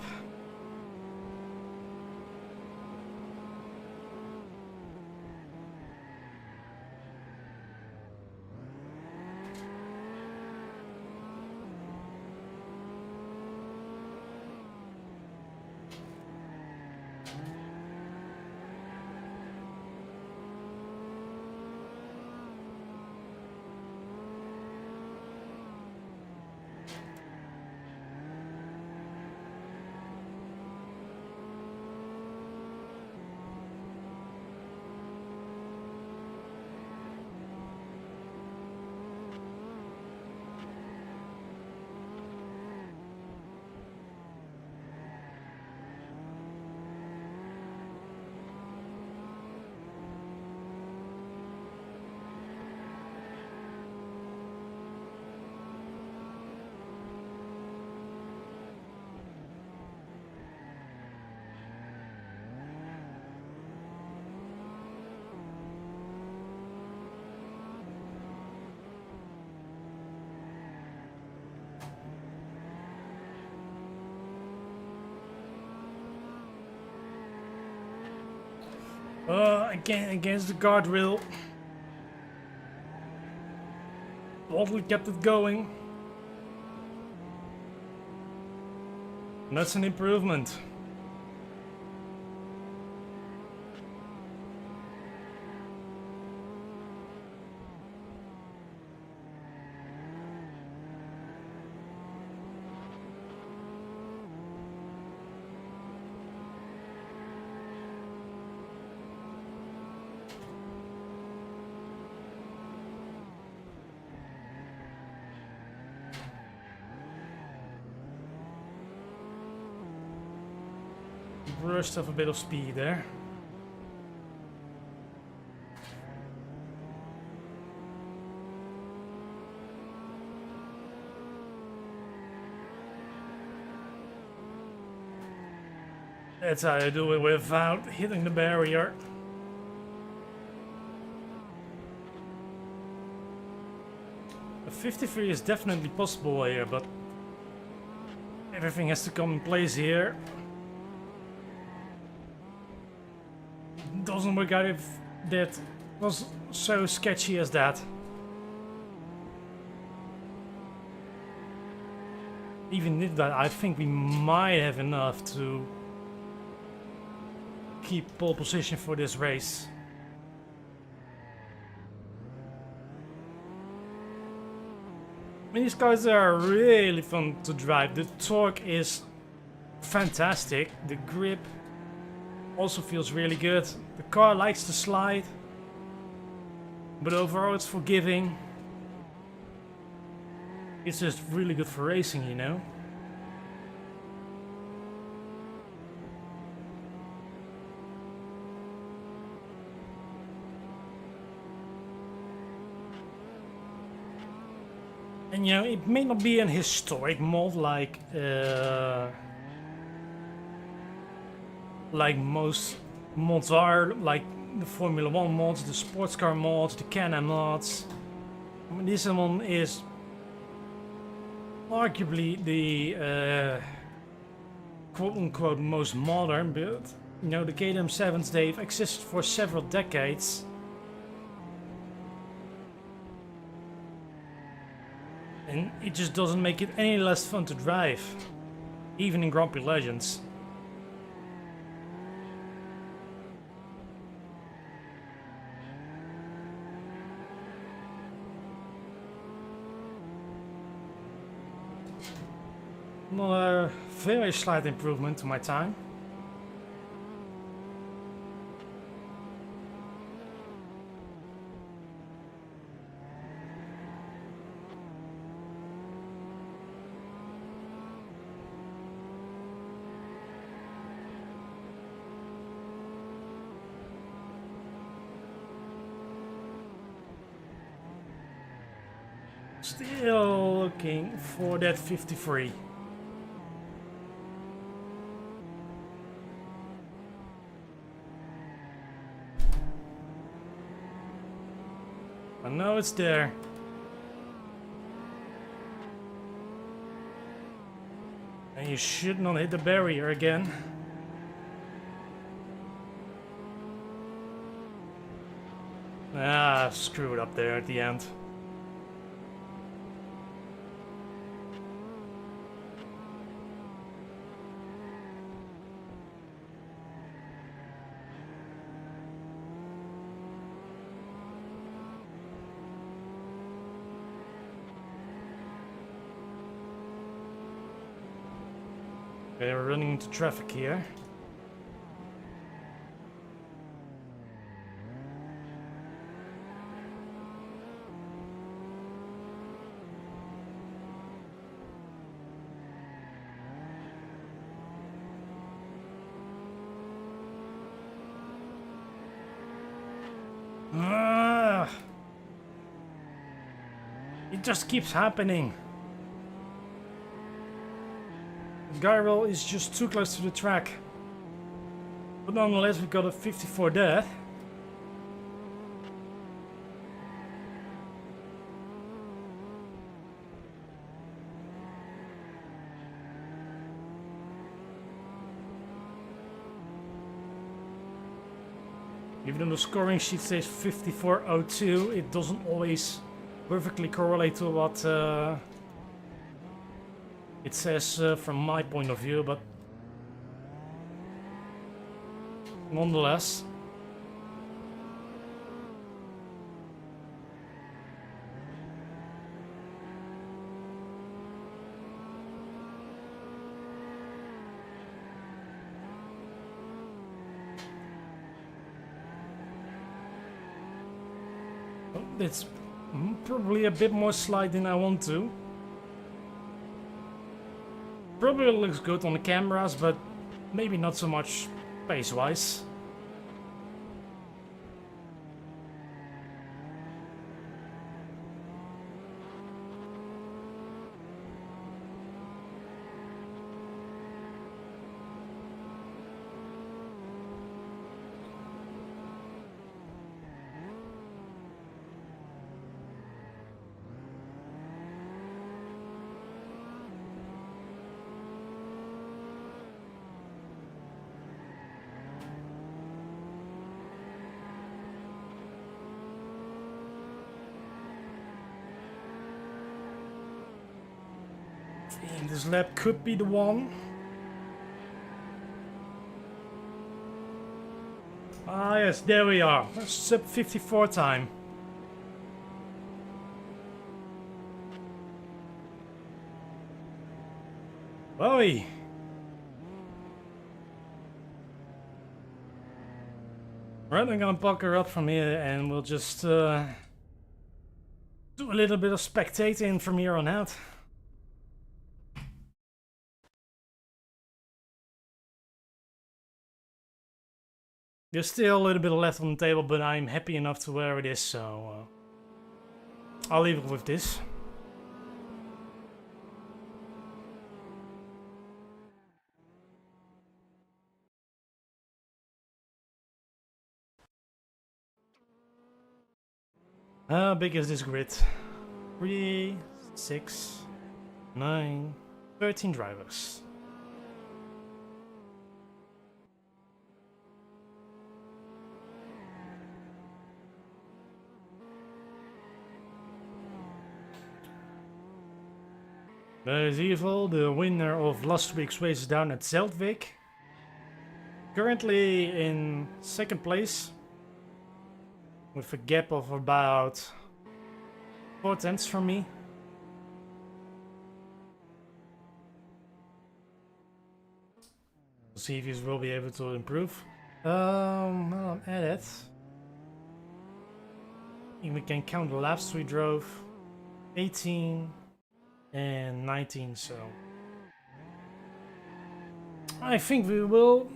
Again against the guardrail. Boldly kept it going. And that's an improvement. Burst of a bit of speed there. That's how you do it without hitting the barrier. A 53 is definitely possible here, but everything has to come in place here. Doesn't work out if that was so sketchy as that. Even if that, I think we might have enough to keep pole position for this race. I mean, these cars are really fun to drive. The torque is fantastic. The grip also feels really good. The car likes to slide, but overall it's forgiving. It's just really good for racing, you know? And you know, it may not be an historic mod like most mods are, like the Formula 1 mods, the sports car mods, the Caterham mods. I mean, this one is arguably the quote-unquote most modern build. You know, the Caterham 7s, they've existed for several decades. And it just doesn't make it any less fun to drive, even in Grand Prix Legends. Another very slight improvement to my time. Still looking for that 53. I know it's there. And you should not hit the barrier again. Ah, screw it up there at the end. Okay, we're running into traffic here. It just keeps happening. The gyro is just too close to the track. But nonetheless, we got a 54 there. Even though the scoring sheet says 54.02, it doesn't always perfectly correlate to what it says from my point of view, but nonetheless. It's probably a bit more slight than I want to. Probably looks good on the cameras, but maybe not so much pace-wise. This lap could be the one. Ah yes, there we are. Sub 54 time. Oi! Right, I'm gonna bucker up from here and we'll just do a little bit of spectating from here on out. There's still a little bit left on the table, but I'm happy enough to where it is, so I'll leave it with this. How big is this grid? 3, 6, 9, 13 drivers. That is Evil, the winner of last week's race down at Zeldwijk. Currently in second place, with a gap of about 4 tenths from me. see if he will be able to improve. Edit. We can count the laps we drove. 18 and 19, so I think we will.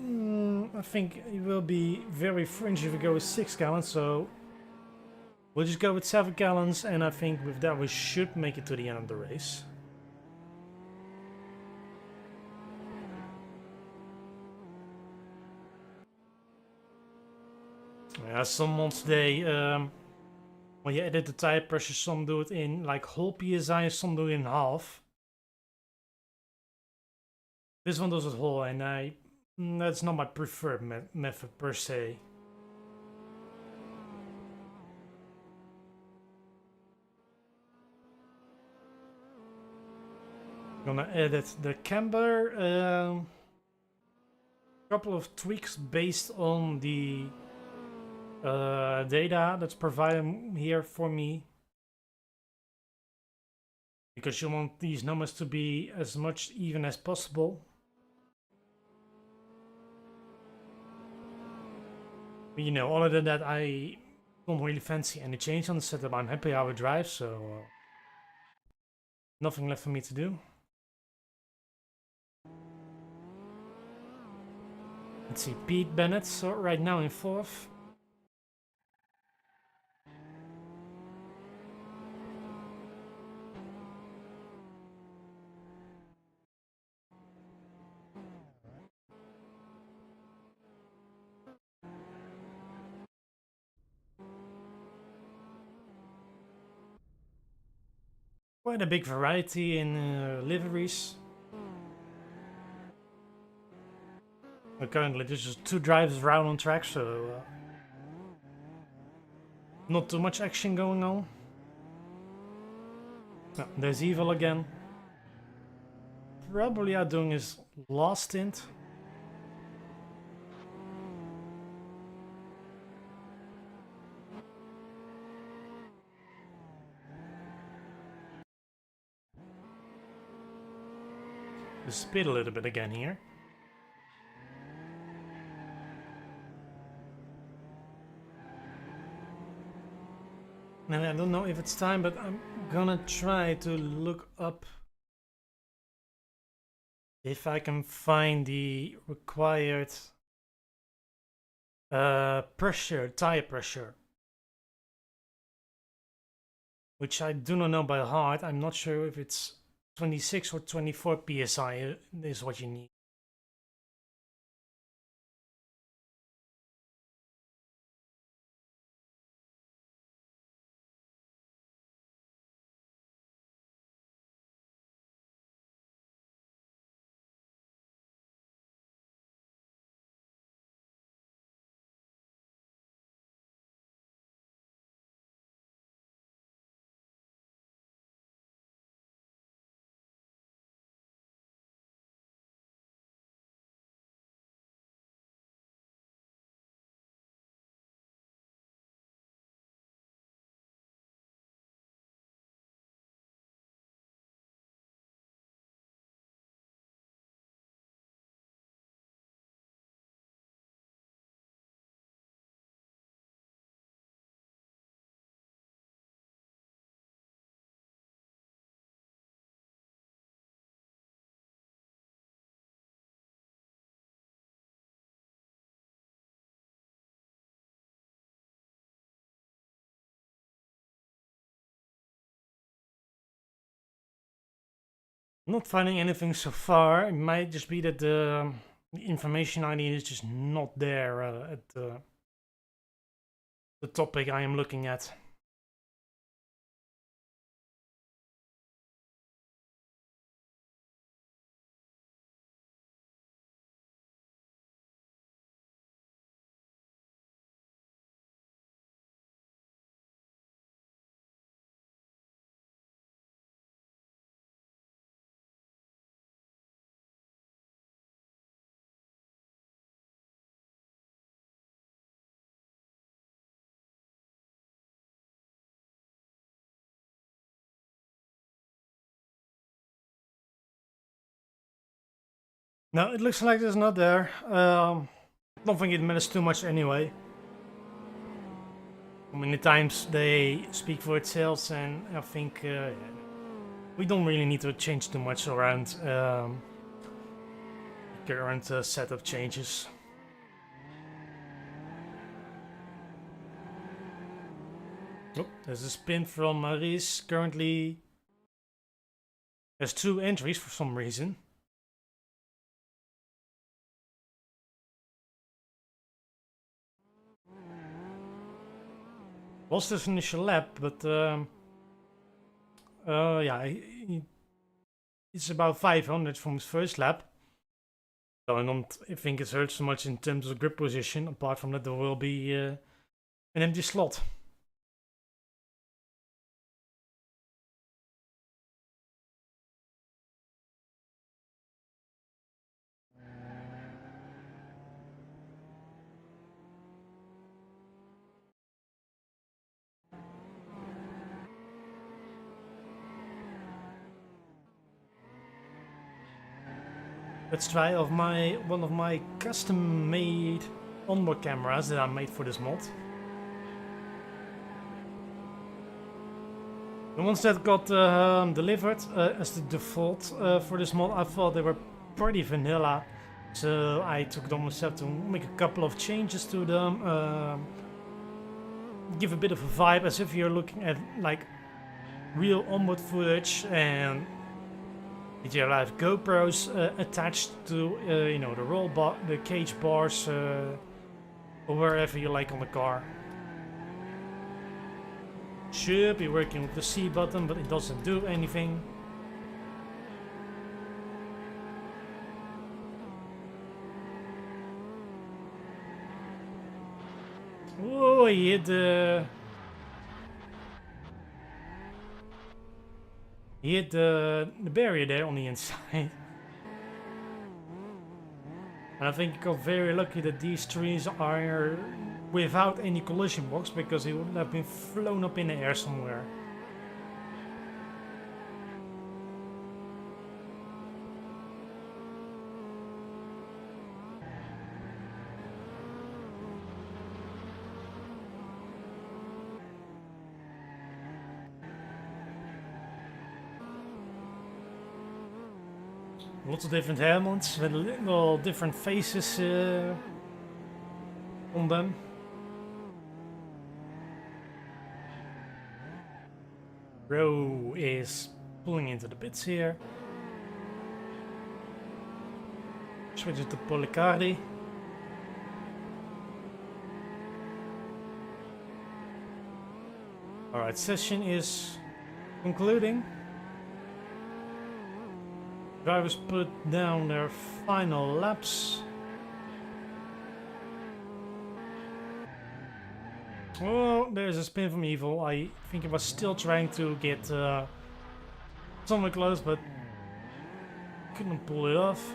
I think it will be very fringe if we go with 6 gallons, so we'll just go with 7 gallons, and I think with that we should make it to the end of the race. Yeah, some mods they when you edit the tire pressure, some do it in like whole PSI, some do it in half. This one does it whole, and that's not my preferred method per se. Gonna edit the camber. Couple of tweaks based on the data that's provided here for me, because you want these numbers to be as much even as possible. But, you know, other than that, I don't really fancy any change on the setup. I'm happy how it drives, so nothing left for me to do. Let's see, Pete Bennett, so right now in 4th. Quite a big variety in liveries. Currently there's just 2 drivers around on track, so not too much action going on. No, there's Evil again. Probably outdoing his last stint. Just speed a little bit again here. And I don't know if it's time, but I'm gonna try to look up if I can find the required pressure, tire pressure, which I do not know by heart. I'm not sure if it's 26 or 24 psi is what you need. Not finding anything so far. It might just be that the information I need is just not there at the topic I am looking at. No, it looks like it's not there. Don't think it matters too much anyway. Many times they speak for itself, and I think we don't really need to change too much around current setup changes. Oh, there's a spin from Maurice. Currently, there's 2 entries for some reason. Was this initial lap, but yeah, it's about 500 from his first lap. So I don't think it hurts so much in terms of grip position. Apart from that, there will be an empty slot. Let's try one of my custom-made onboard cameras that I made for this mod. The ones that got delivered as the default for this mod, I thought they were pretty vanilla, so I took it on myself to make a couple of changes to them, give a bit of a vibe as if you're looking at like real onboard footage, and you have GoPros attached to you know, the roll bar, the cage bars, or wherever you like on the car. Should be working with the C button, but it doesn't do anything. Oh, he hit the barrier there on the inside. And I think he got very lucky that these trees are without any collision box, because he would have been flown up in the air somewhere. Lots of different helmets with little different faces on them. Row is pulling into the pits here. Switches to Policardi. Alright, session is concluding. Drivers put down their final laps. Oh, there's a spin from Evil. I think he was still trying to get somewhere close, but couldn't pull it off.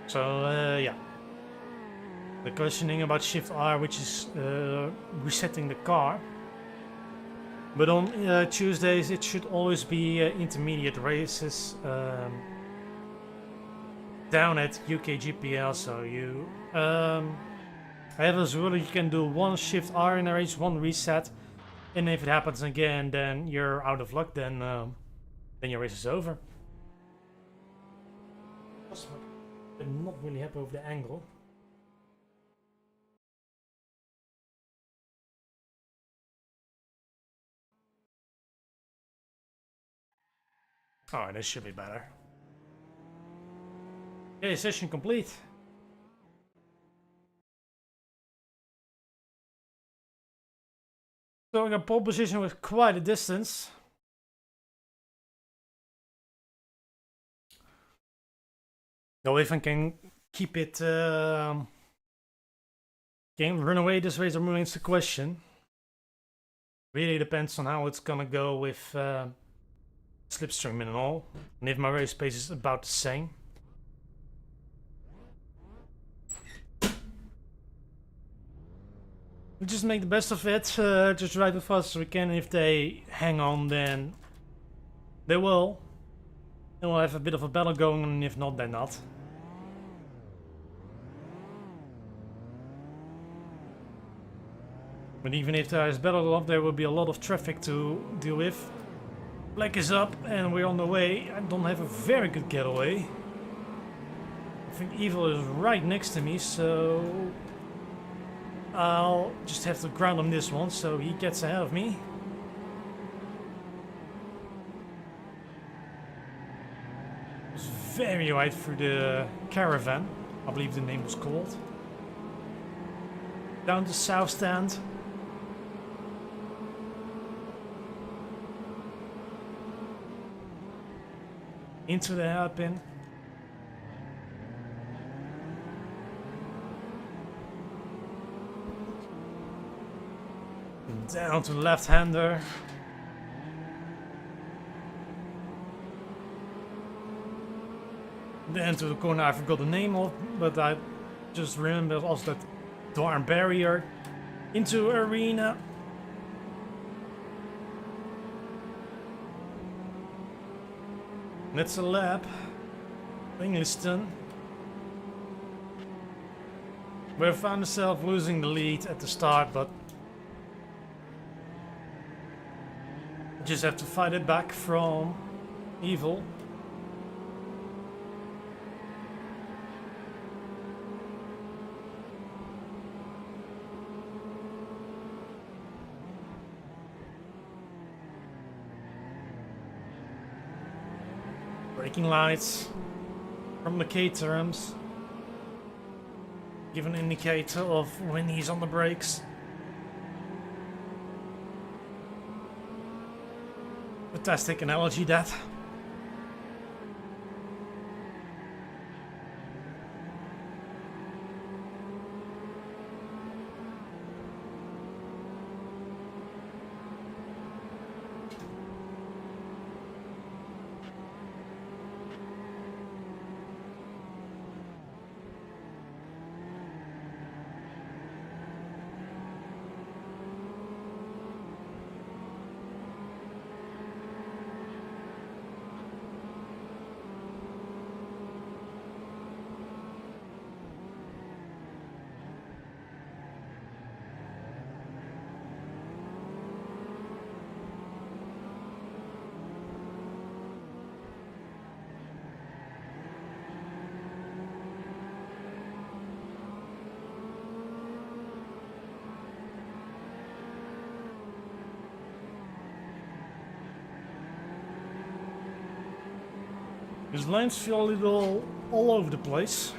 So yeah, the questioning about Shift R, which is resetting the car. But on Tuesdays it should always be intermediate races down at UKGPL. So you have as well, you can do 1 Shift R in a race, 1 reset, and if it happens again, then you're out of luck. Then your race is over. I'm not really happy with the angle. Alright, this should be better. Okay, session complete. So I got pole position with quite a distance. Though if I can keep it, can run away this race remains the question. Really depends on how it's gonna go with slipstream and all, and if my race pace is about the same. We just make the best of it, just drive as fast as we can. If they hang on, then they will. And we'll have a bit of a battle going, and if not, then not. But even if there is battle up, there will be a lot of traffic to deal with. Black is up and we're on the way. I don't have a very good getaway. I think Evil is right next to me, so I'll just have to ground on this one so he gets ahead of me. It's very wide through the caravan, I believe the name was called. Down to South Stand. Into the hairpin. Down to the left-hander. Then to the corner I forgot the name of, but I just remember also that darn barrier. Into arena. That's a lap. Ingliston. We found ourselves losing the lead at the start, but just have to fight it back from Evil. Braking lights from the Caterhams give an indicator of when he's on the brakes. Fantastic analogy, that. His lanes feel a little all over the place.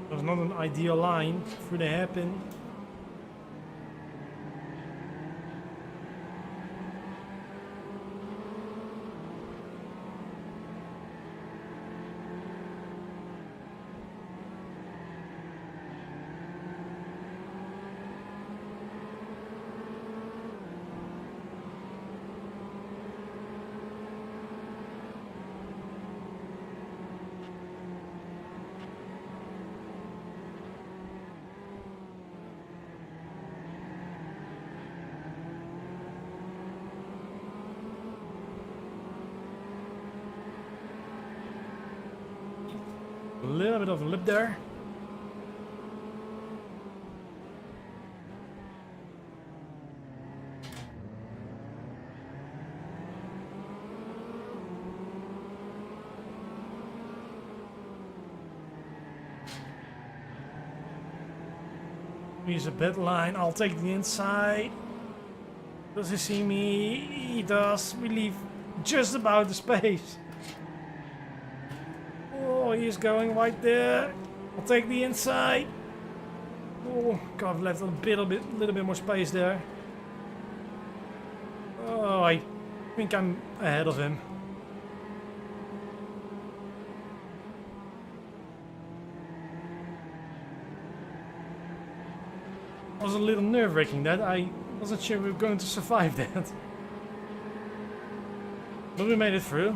There's not an ideal line through the hairpin. A little bit of a lip there. Here's a bit line. I'll take the inside. Does he see me? He does. We leave just about the space. Oh, he's going right there. I'll take the inside. Oh, God, I've left a little bit more space there. Oh, I think I'm ahead of him. It was a little nerve-wracking that. I wasn't sure we were going to survive that. But we made it through.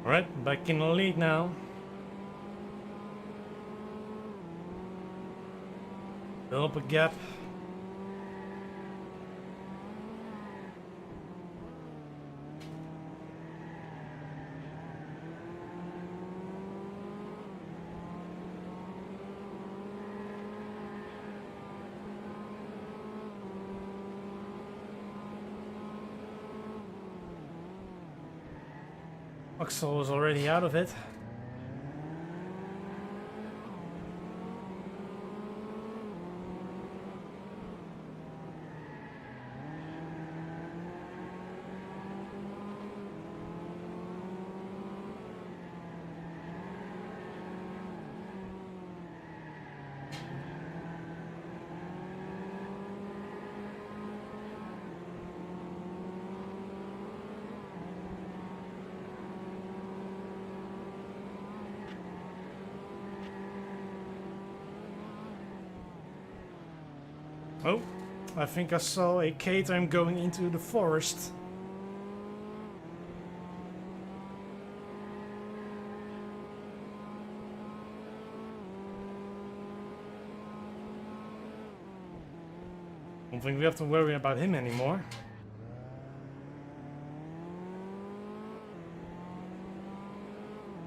Alright, back in the lead now. Build up a gap. Axel was already out of it. Oh, I think I saw a Caterham going into the forest. Don't think we have to worry about him anymore.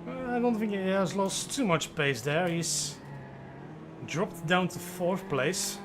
I don't think he has lost too much pace there. He's dropped down to 4th place.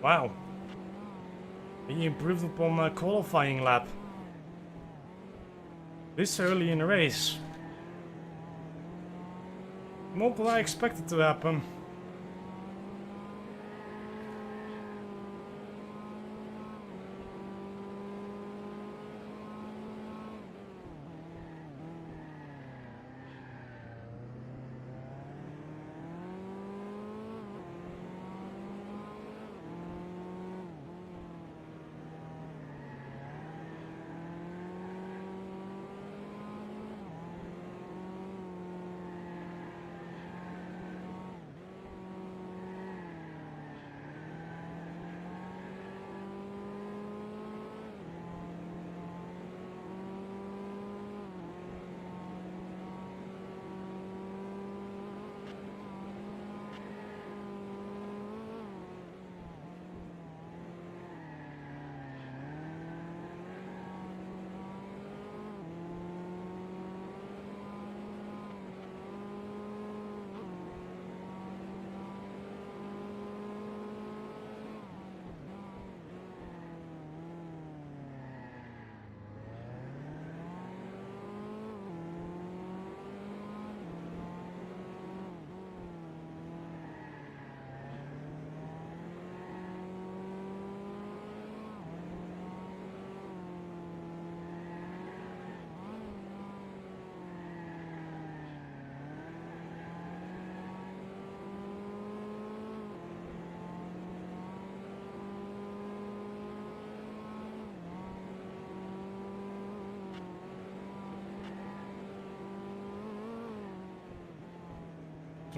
Wow. He improved upon my qualifying lap. This early in the race. Not what I expected to happen.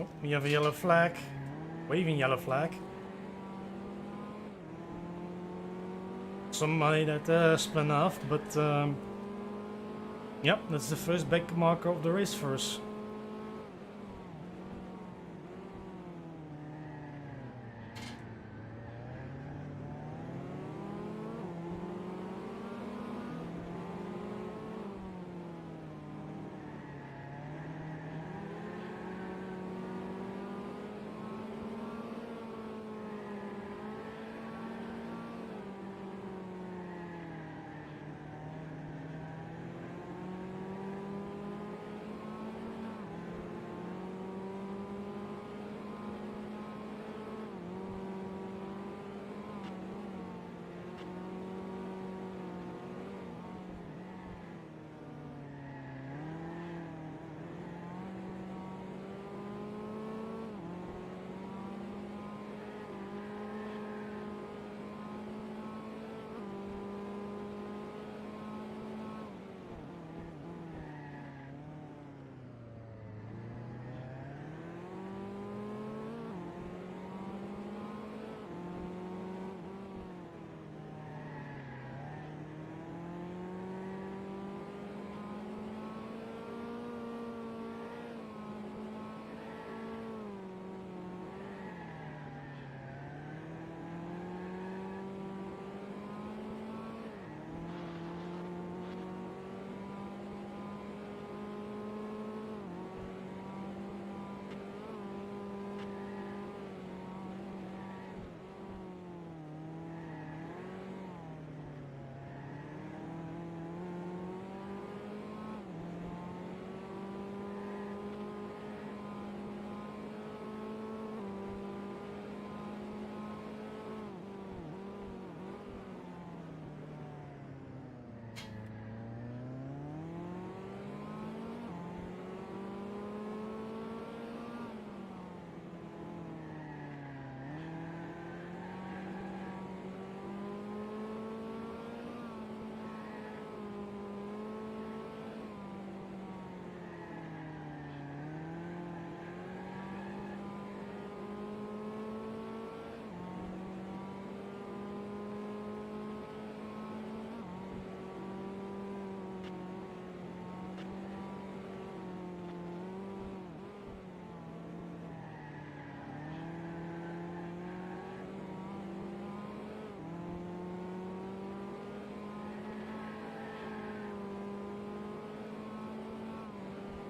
Oh, we have a yellow flag. Waving yellow flag. Somebody that spun off, but yep, that's the first back marker of the race for us.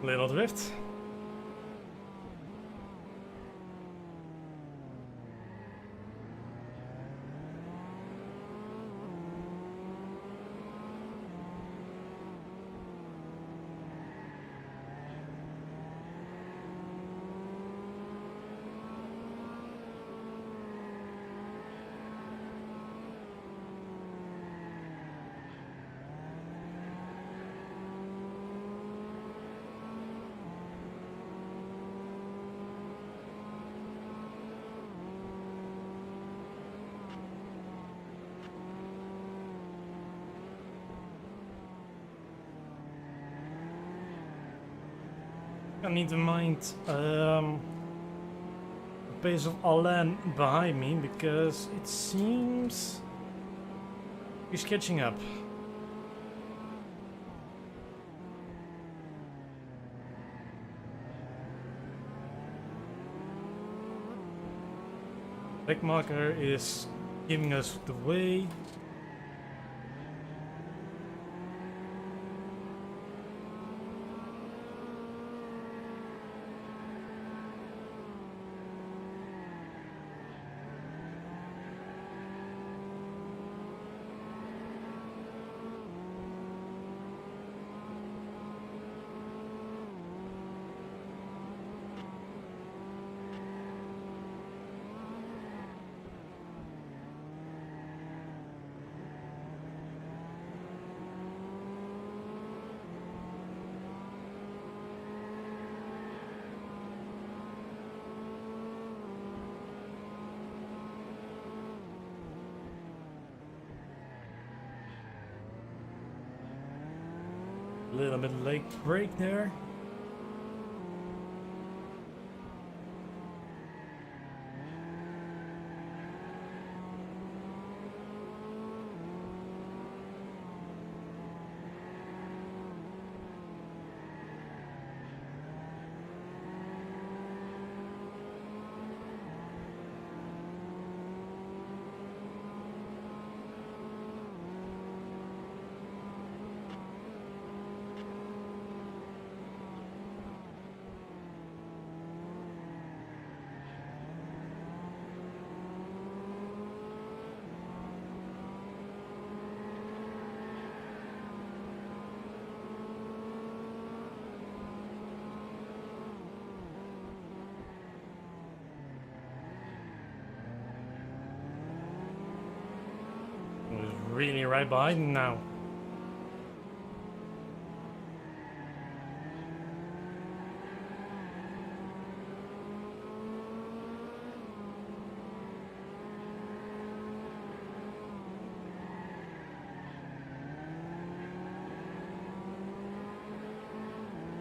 Little drift. I need to mind the pace of Alain behind me because it seems he's catching up. Black marker is giving us the way. A little bit late break there. Really right behind him now.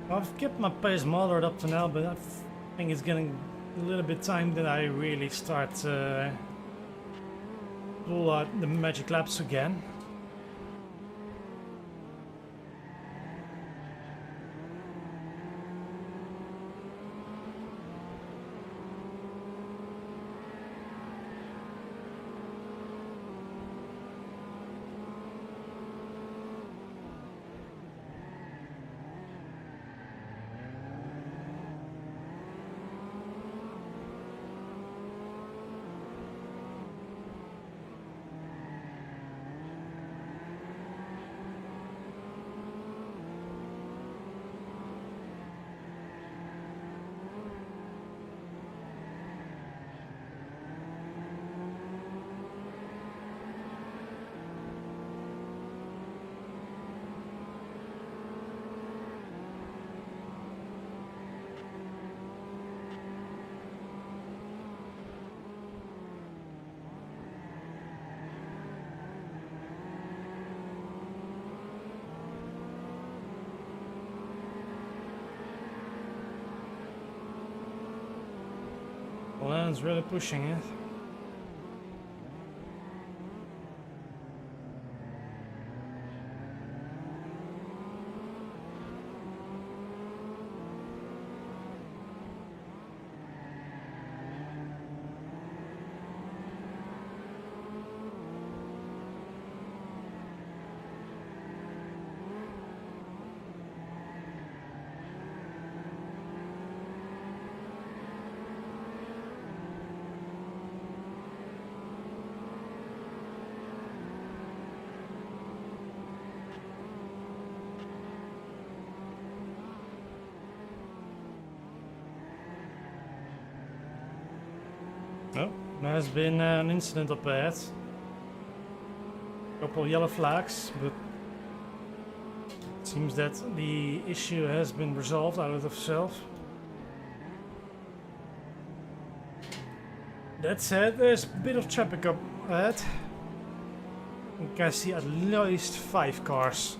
I've kept my pace moderate up to now, but I think it's getting a little bit time that I really start pull out the magic laps again. Lan's really pushing it. Oh, there has been an incident up ahead. A couple of yellow flags, but it seems that the issue has been resolved out of itself. That said, there's a bit of traffic up ahead. You can see at least 5 cars.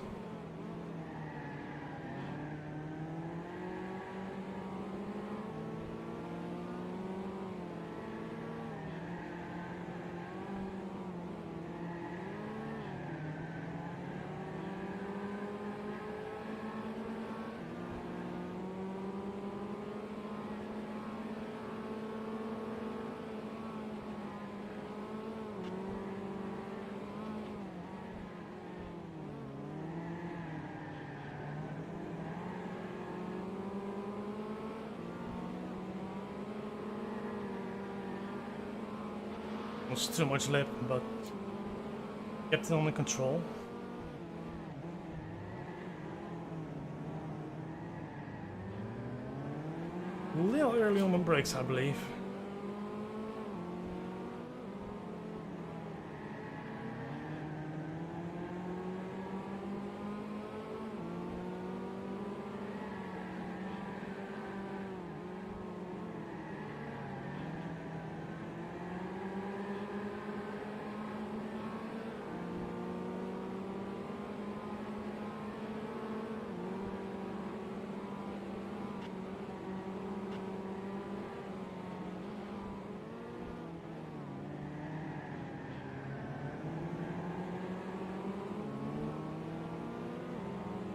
was too much lip, but kept it under control. A little early on the brakes, I believe.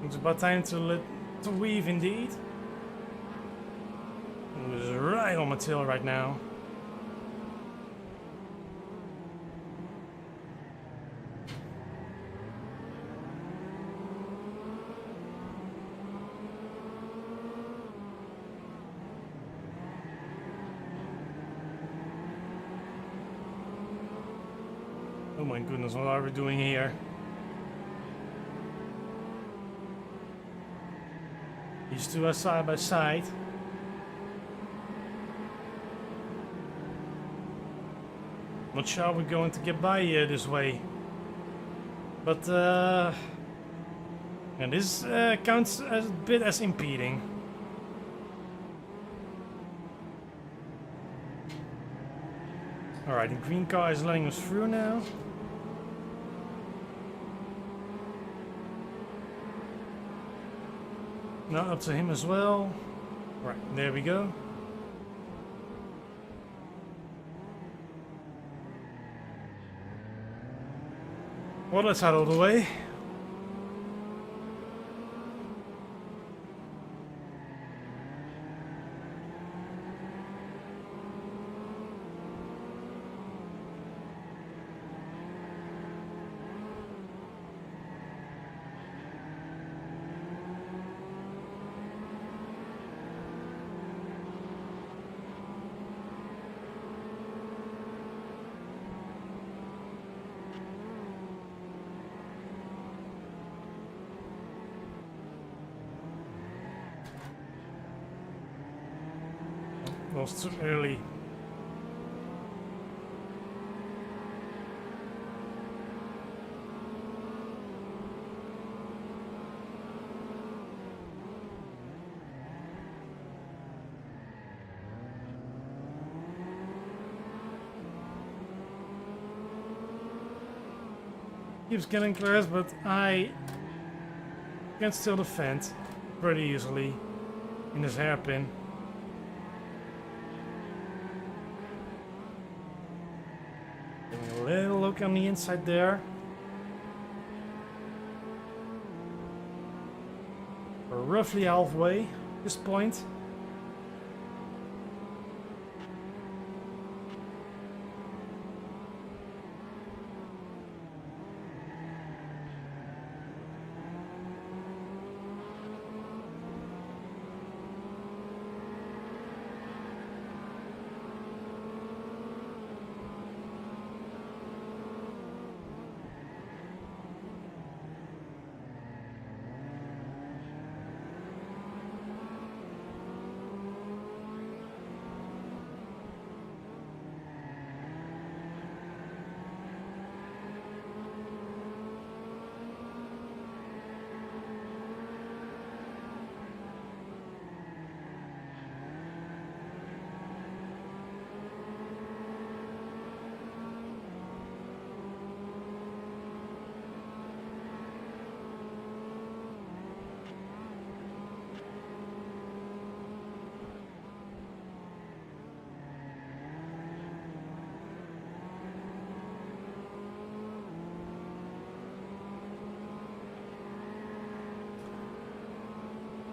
It's about time to weave indeed. It was right on my tail right now. Oh my goodness, what are we doing here? These two are side by side. Not sure we're going to get by here this way. But and this counts as a bit as impeding. Alright, the green car is letting us through now. Now up to him as well. Right, there we go. Well, that's out of the way. Was too early. Keeps getting close, but I can still defend pretty easily in this hairpin. Little look on the inside there. We're roughly halfway at this point.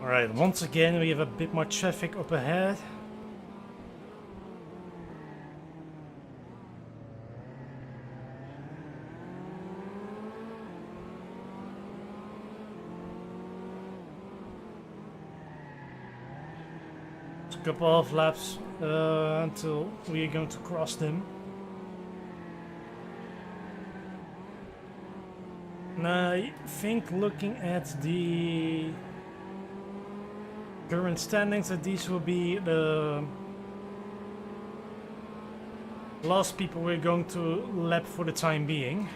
Alright, once again we have a bit more traffic up ahead. A couple of laps until we are going to cross them. And I think looking at the current standings that these will be the last people we're going to lap for the time being.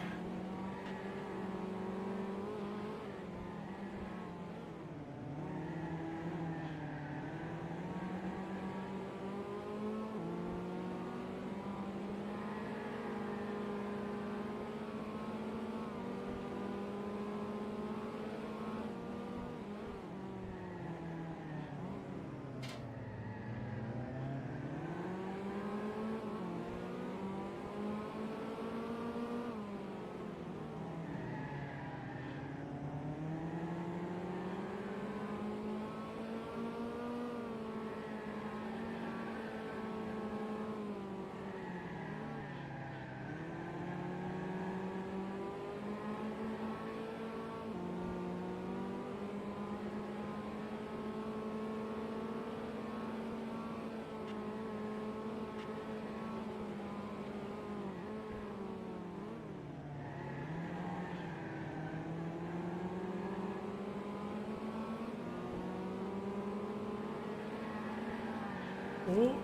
Oh,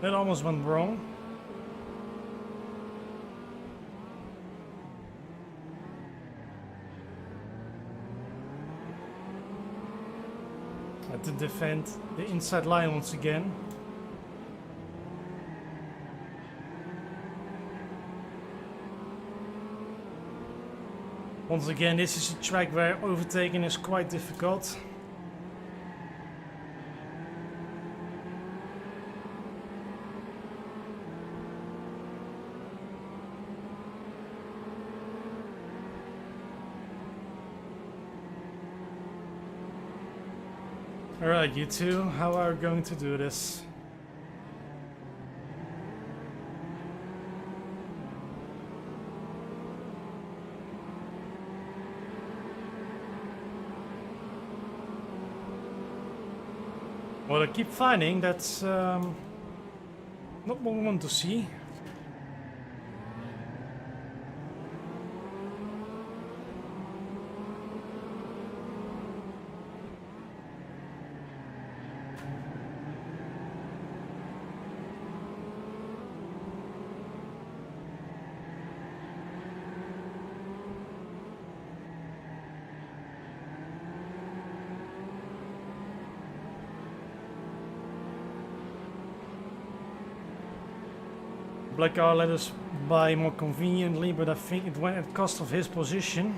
that almost went wrong. Had to defend the inside line once again. Once again, this is a track where overtaking is quite difficult. Alright, you two, how are we going to do this? Well, I keep finding that's not what we want to see. Black car let us buy more conveniently, but I think it went at the cost of his position.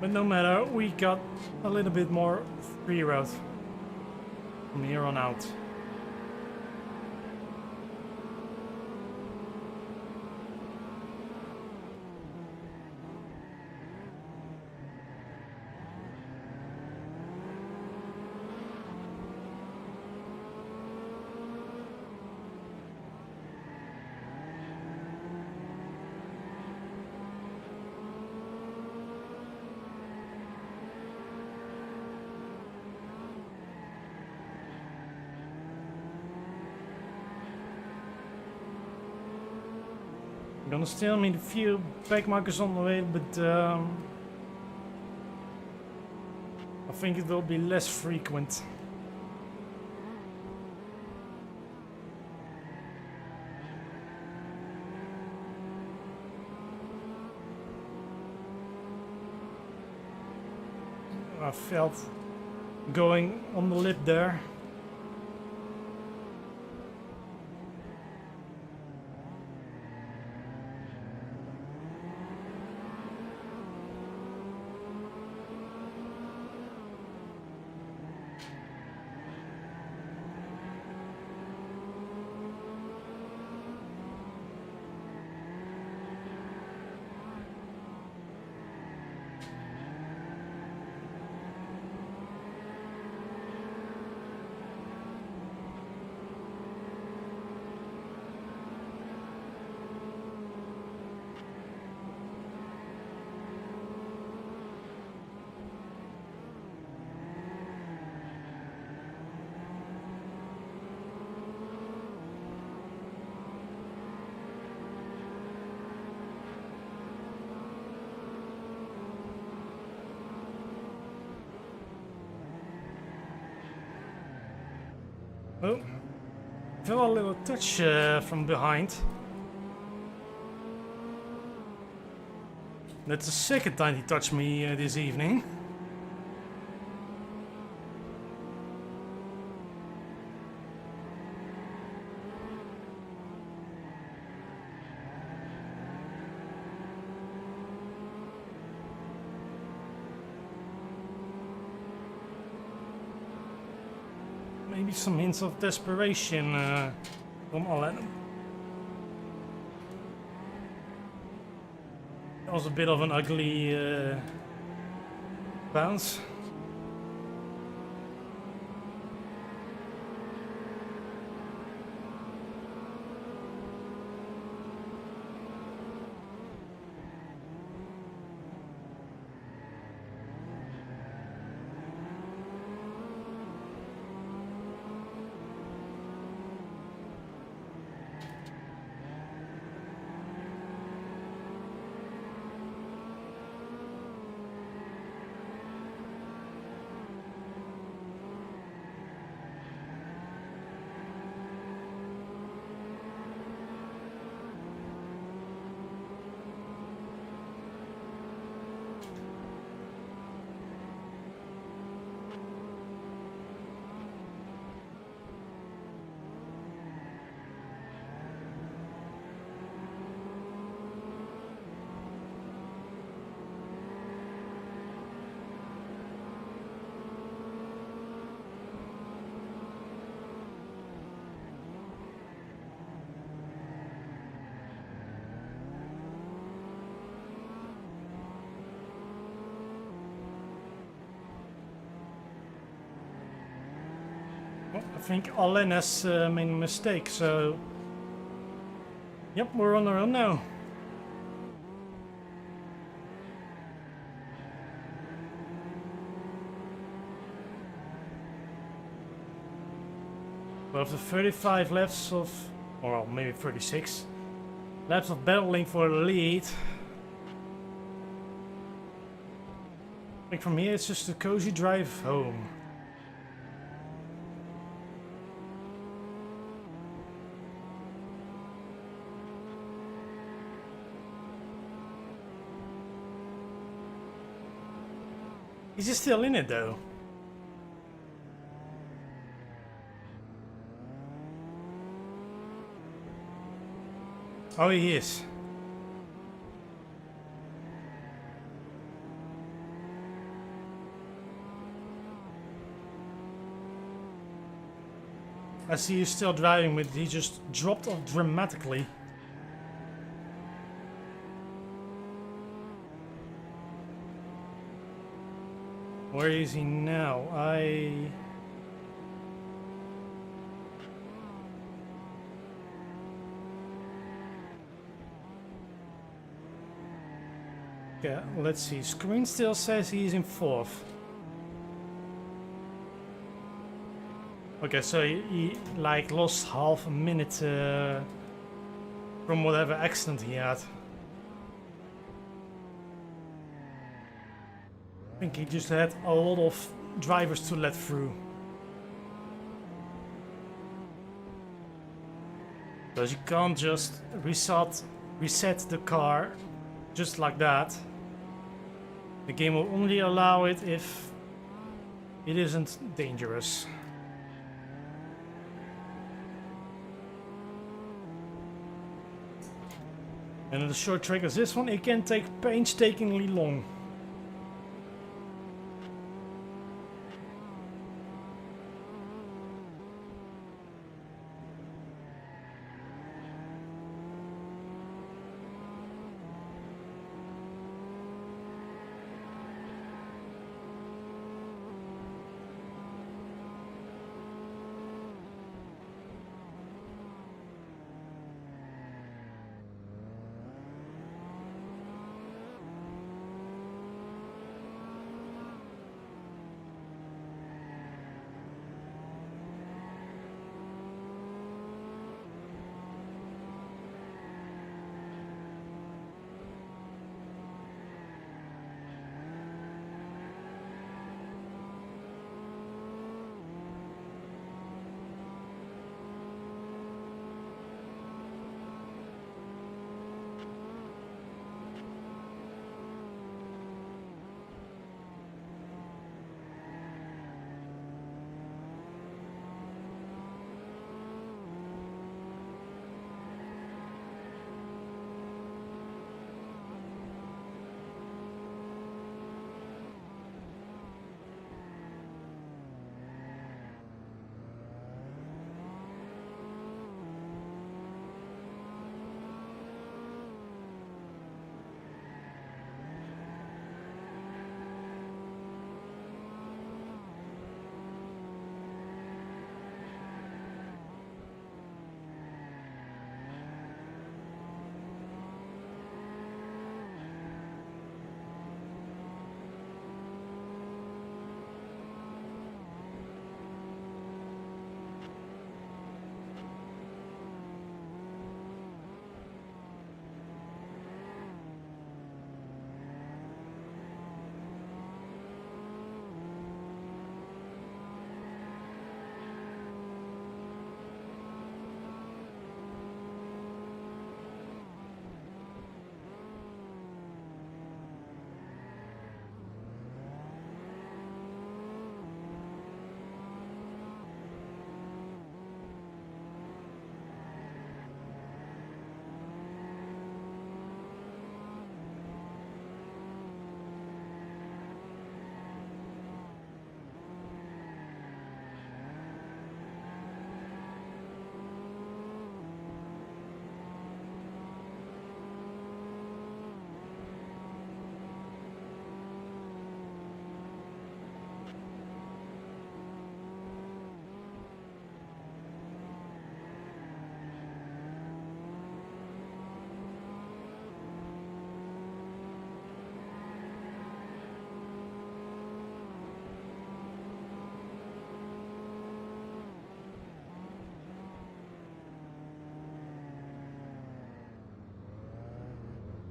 But no matter, we got a little bit more free road from here on out. Gonna still need a few back markers on the way, but I think it will be less frequent. I felt going on the lip there. Oh, feel a little touch from behind. That's the second time he touched me this evening. Maybe some hints of desperation from Alain. That was a bit of an ugly bounce. I think Alain has made a mistake, so... Yep, we're on our own now. Well, after 35 laps of... or well, maybe 36 laps of battling for the lead. I think from here it's just a cozy drive home. Is he still in it though? Oh, he is. I see he's still driving, but he just dropped off dramatically. Where is he now? Yeah, let's see. Screen still says he's in 4th. Okay, so he like lost half a minute from whatever accident he had. I think he just had a lot of drivers to let through. Because you can't just reset the car just like that. The game will only allow it if it isn't dangerous. And in the short track as this one, it can take painstakingly long.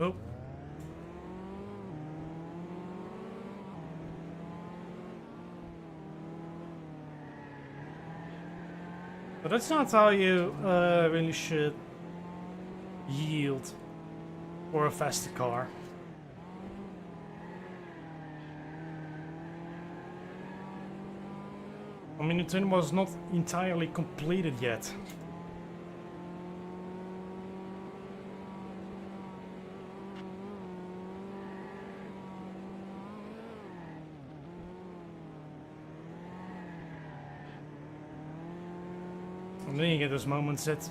Oh. But that's not how you really should yield for a faster car. I mean, the turn was not entirely completed yet. And then you get those moments that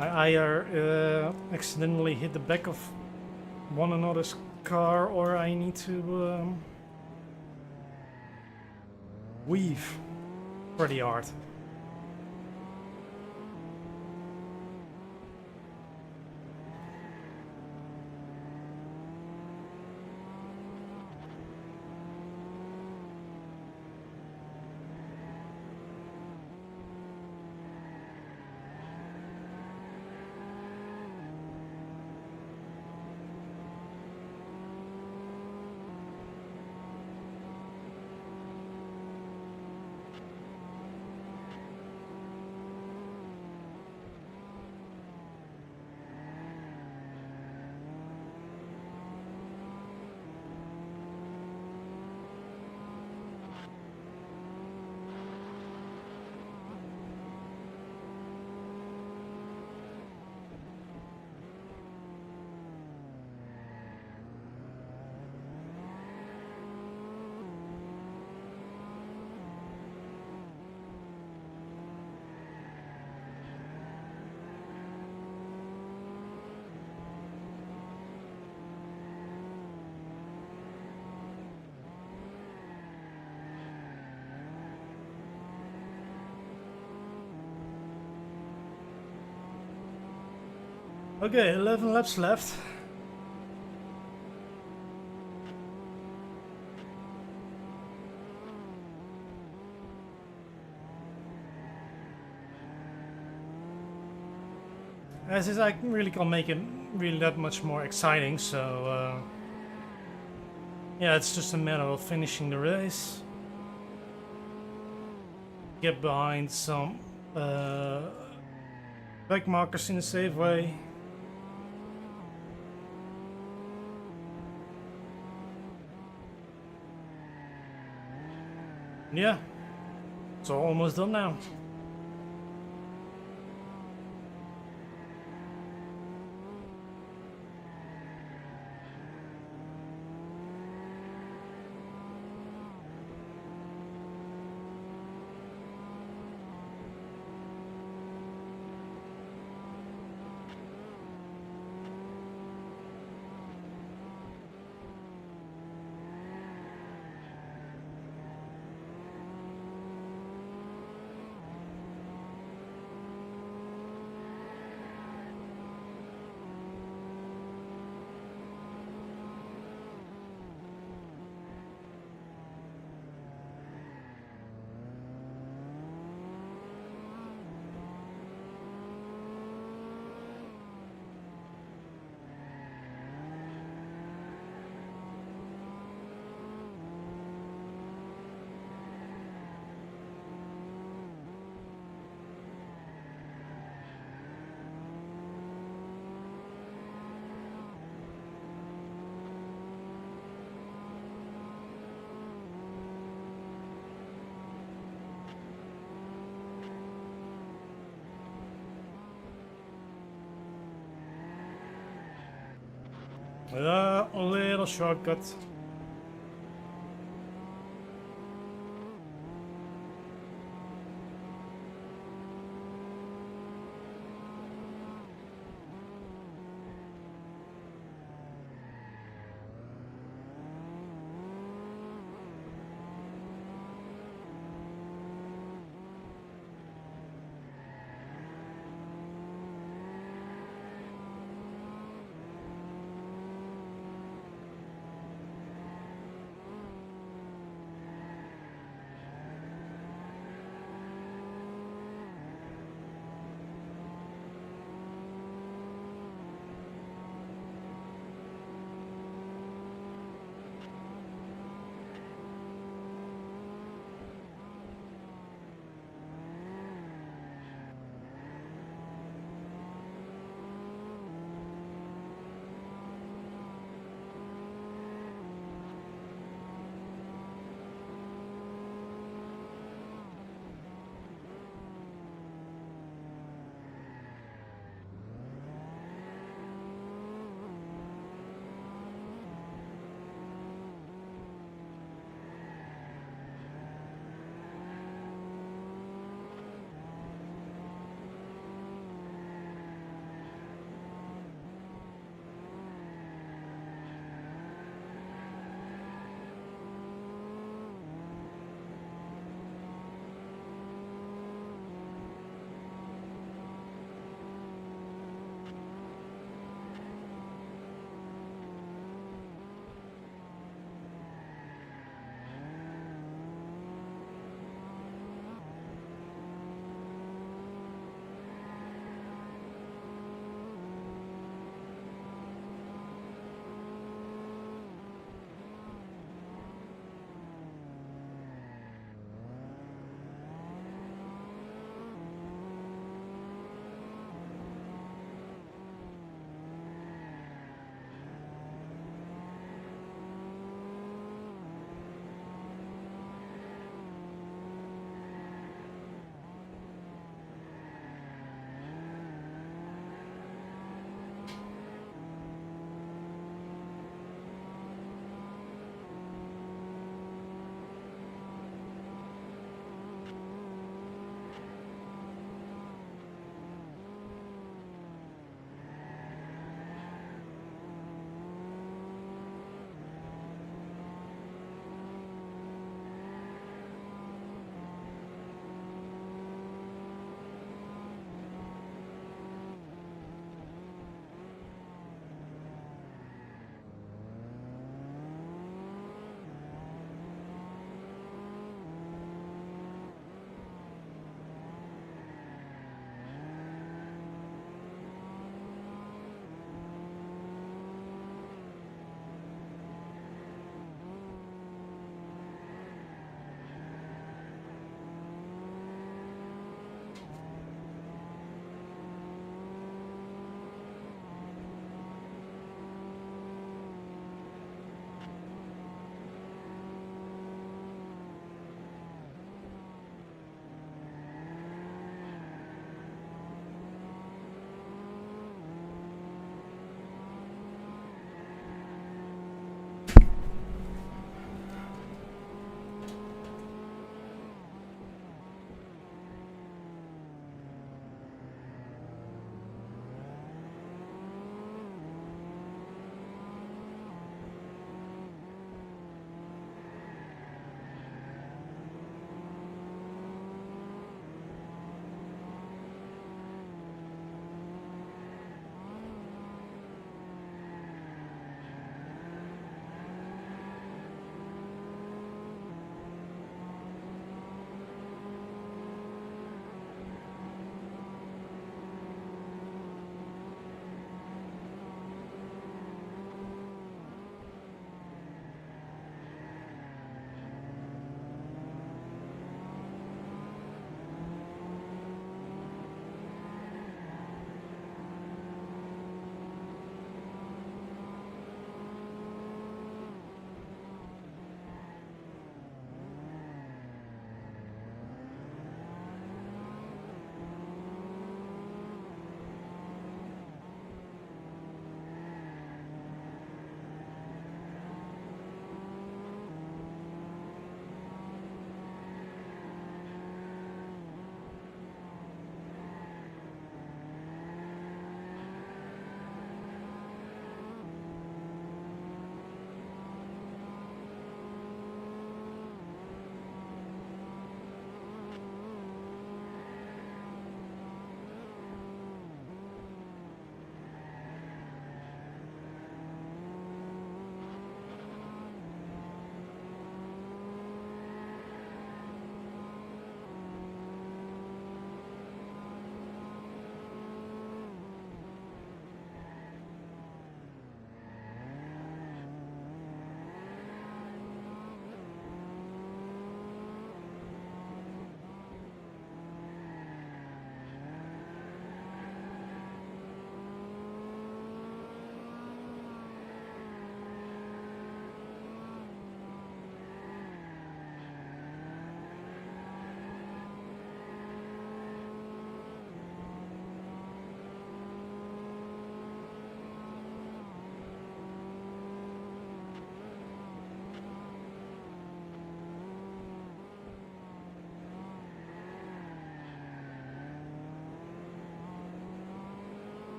I either accidentally hit the back of one another's car, or I need to weave pretty hard. Okay, 11 laps left. As is, I really can't make it really that much more exciting, so yeah, it's just a matter of finishing the race. Get behind some back markers in a safe way. Yeah, it's almost done now. A little shortcut.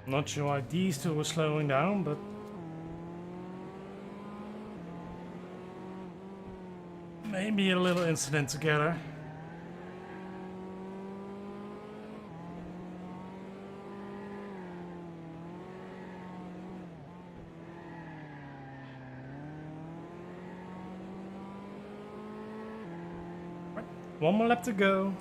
Not sure why these two were slowing down, but maybe a little incident together. Right, one more lap to go.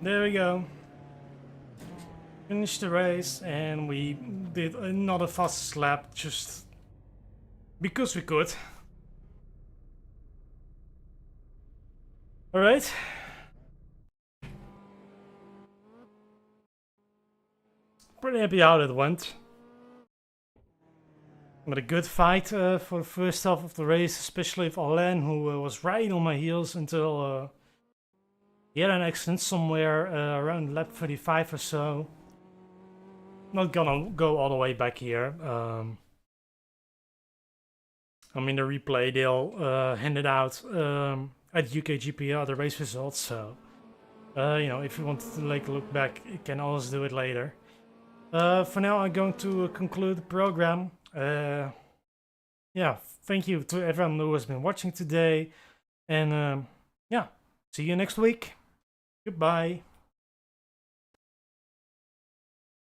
There we go. Finished the race, and we did another fast lap just because we could. Alright. Pretty happy how it went. But a good fight for the first half of the race, especially with Alain, who was right on my heels until he had an accident somewhere around lap 35 or so. Not gonna go all the way back here. I mean, the replay they'll hand it out at UKGPL, the race results. So, you know, if you want to like look back, you can always do it later. For now, I'm going to conclude the program. Yeah, thank you to everyone who has been watching today, and yeah, see you next week. Goodbye.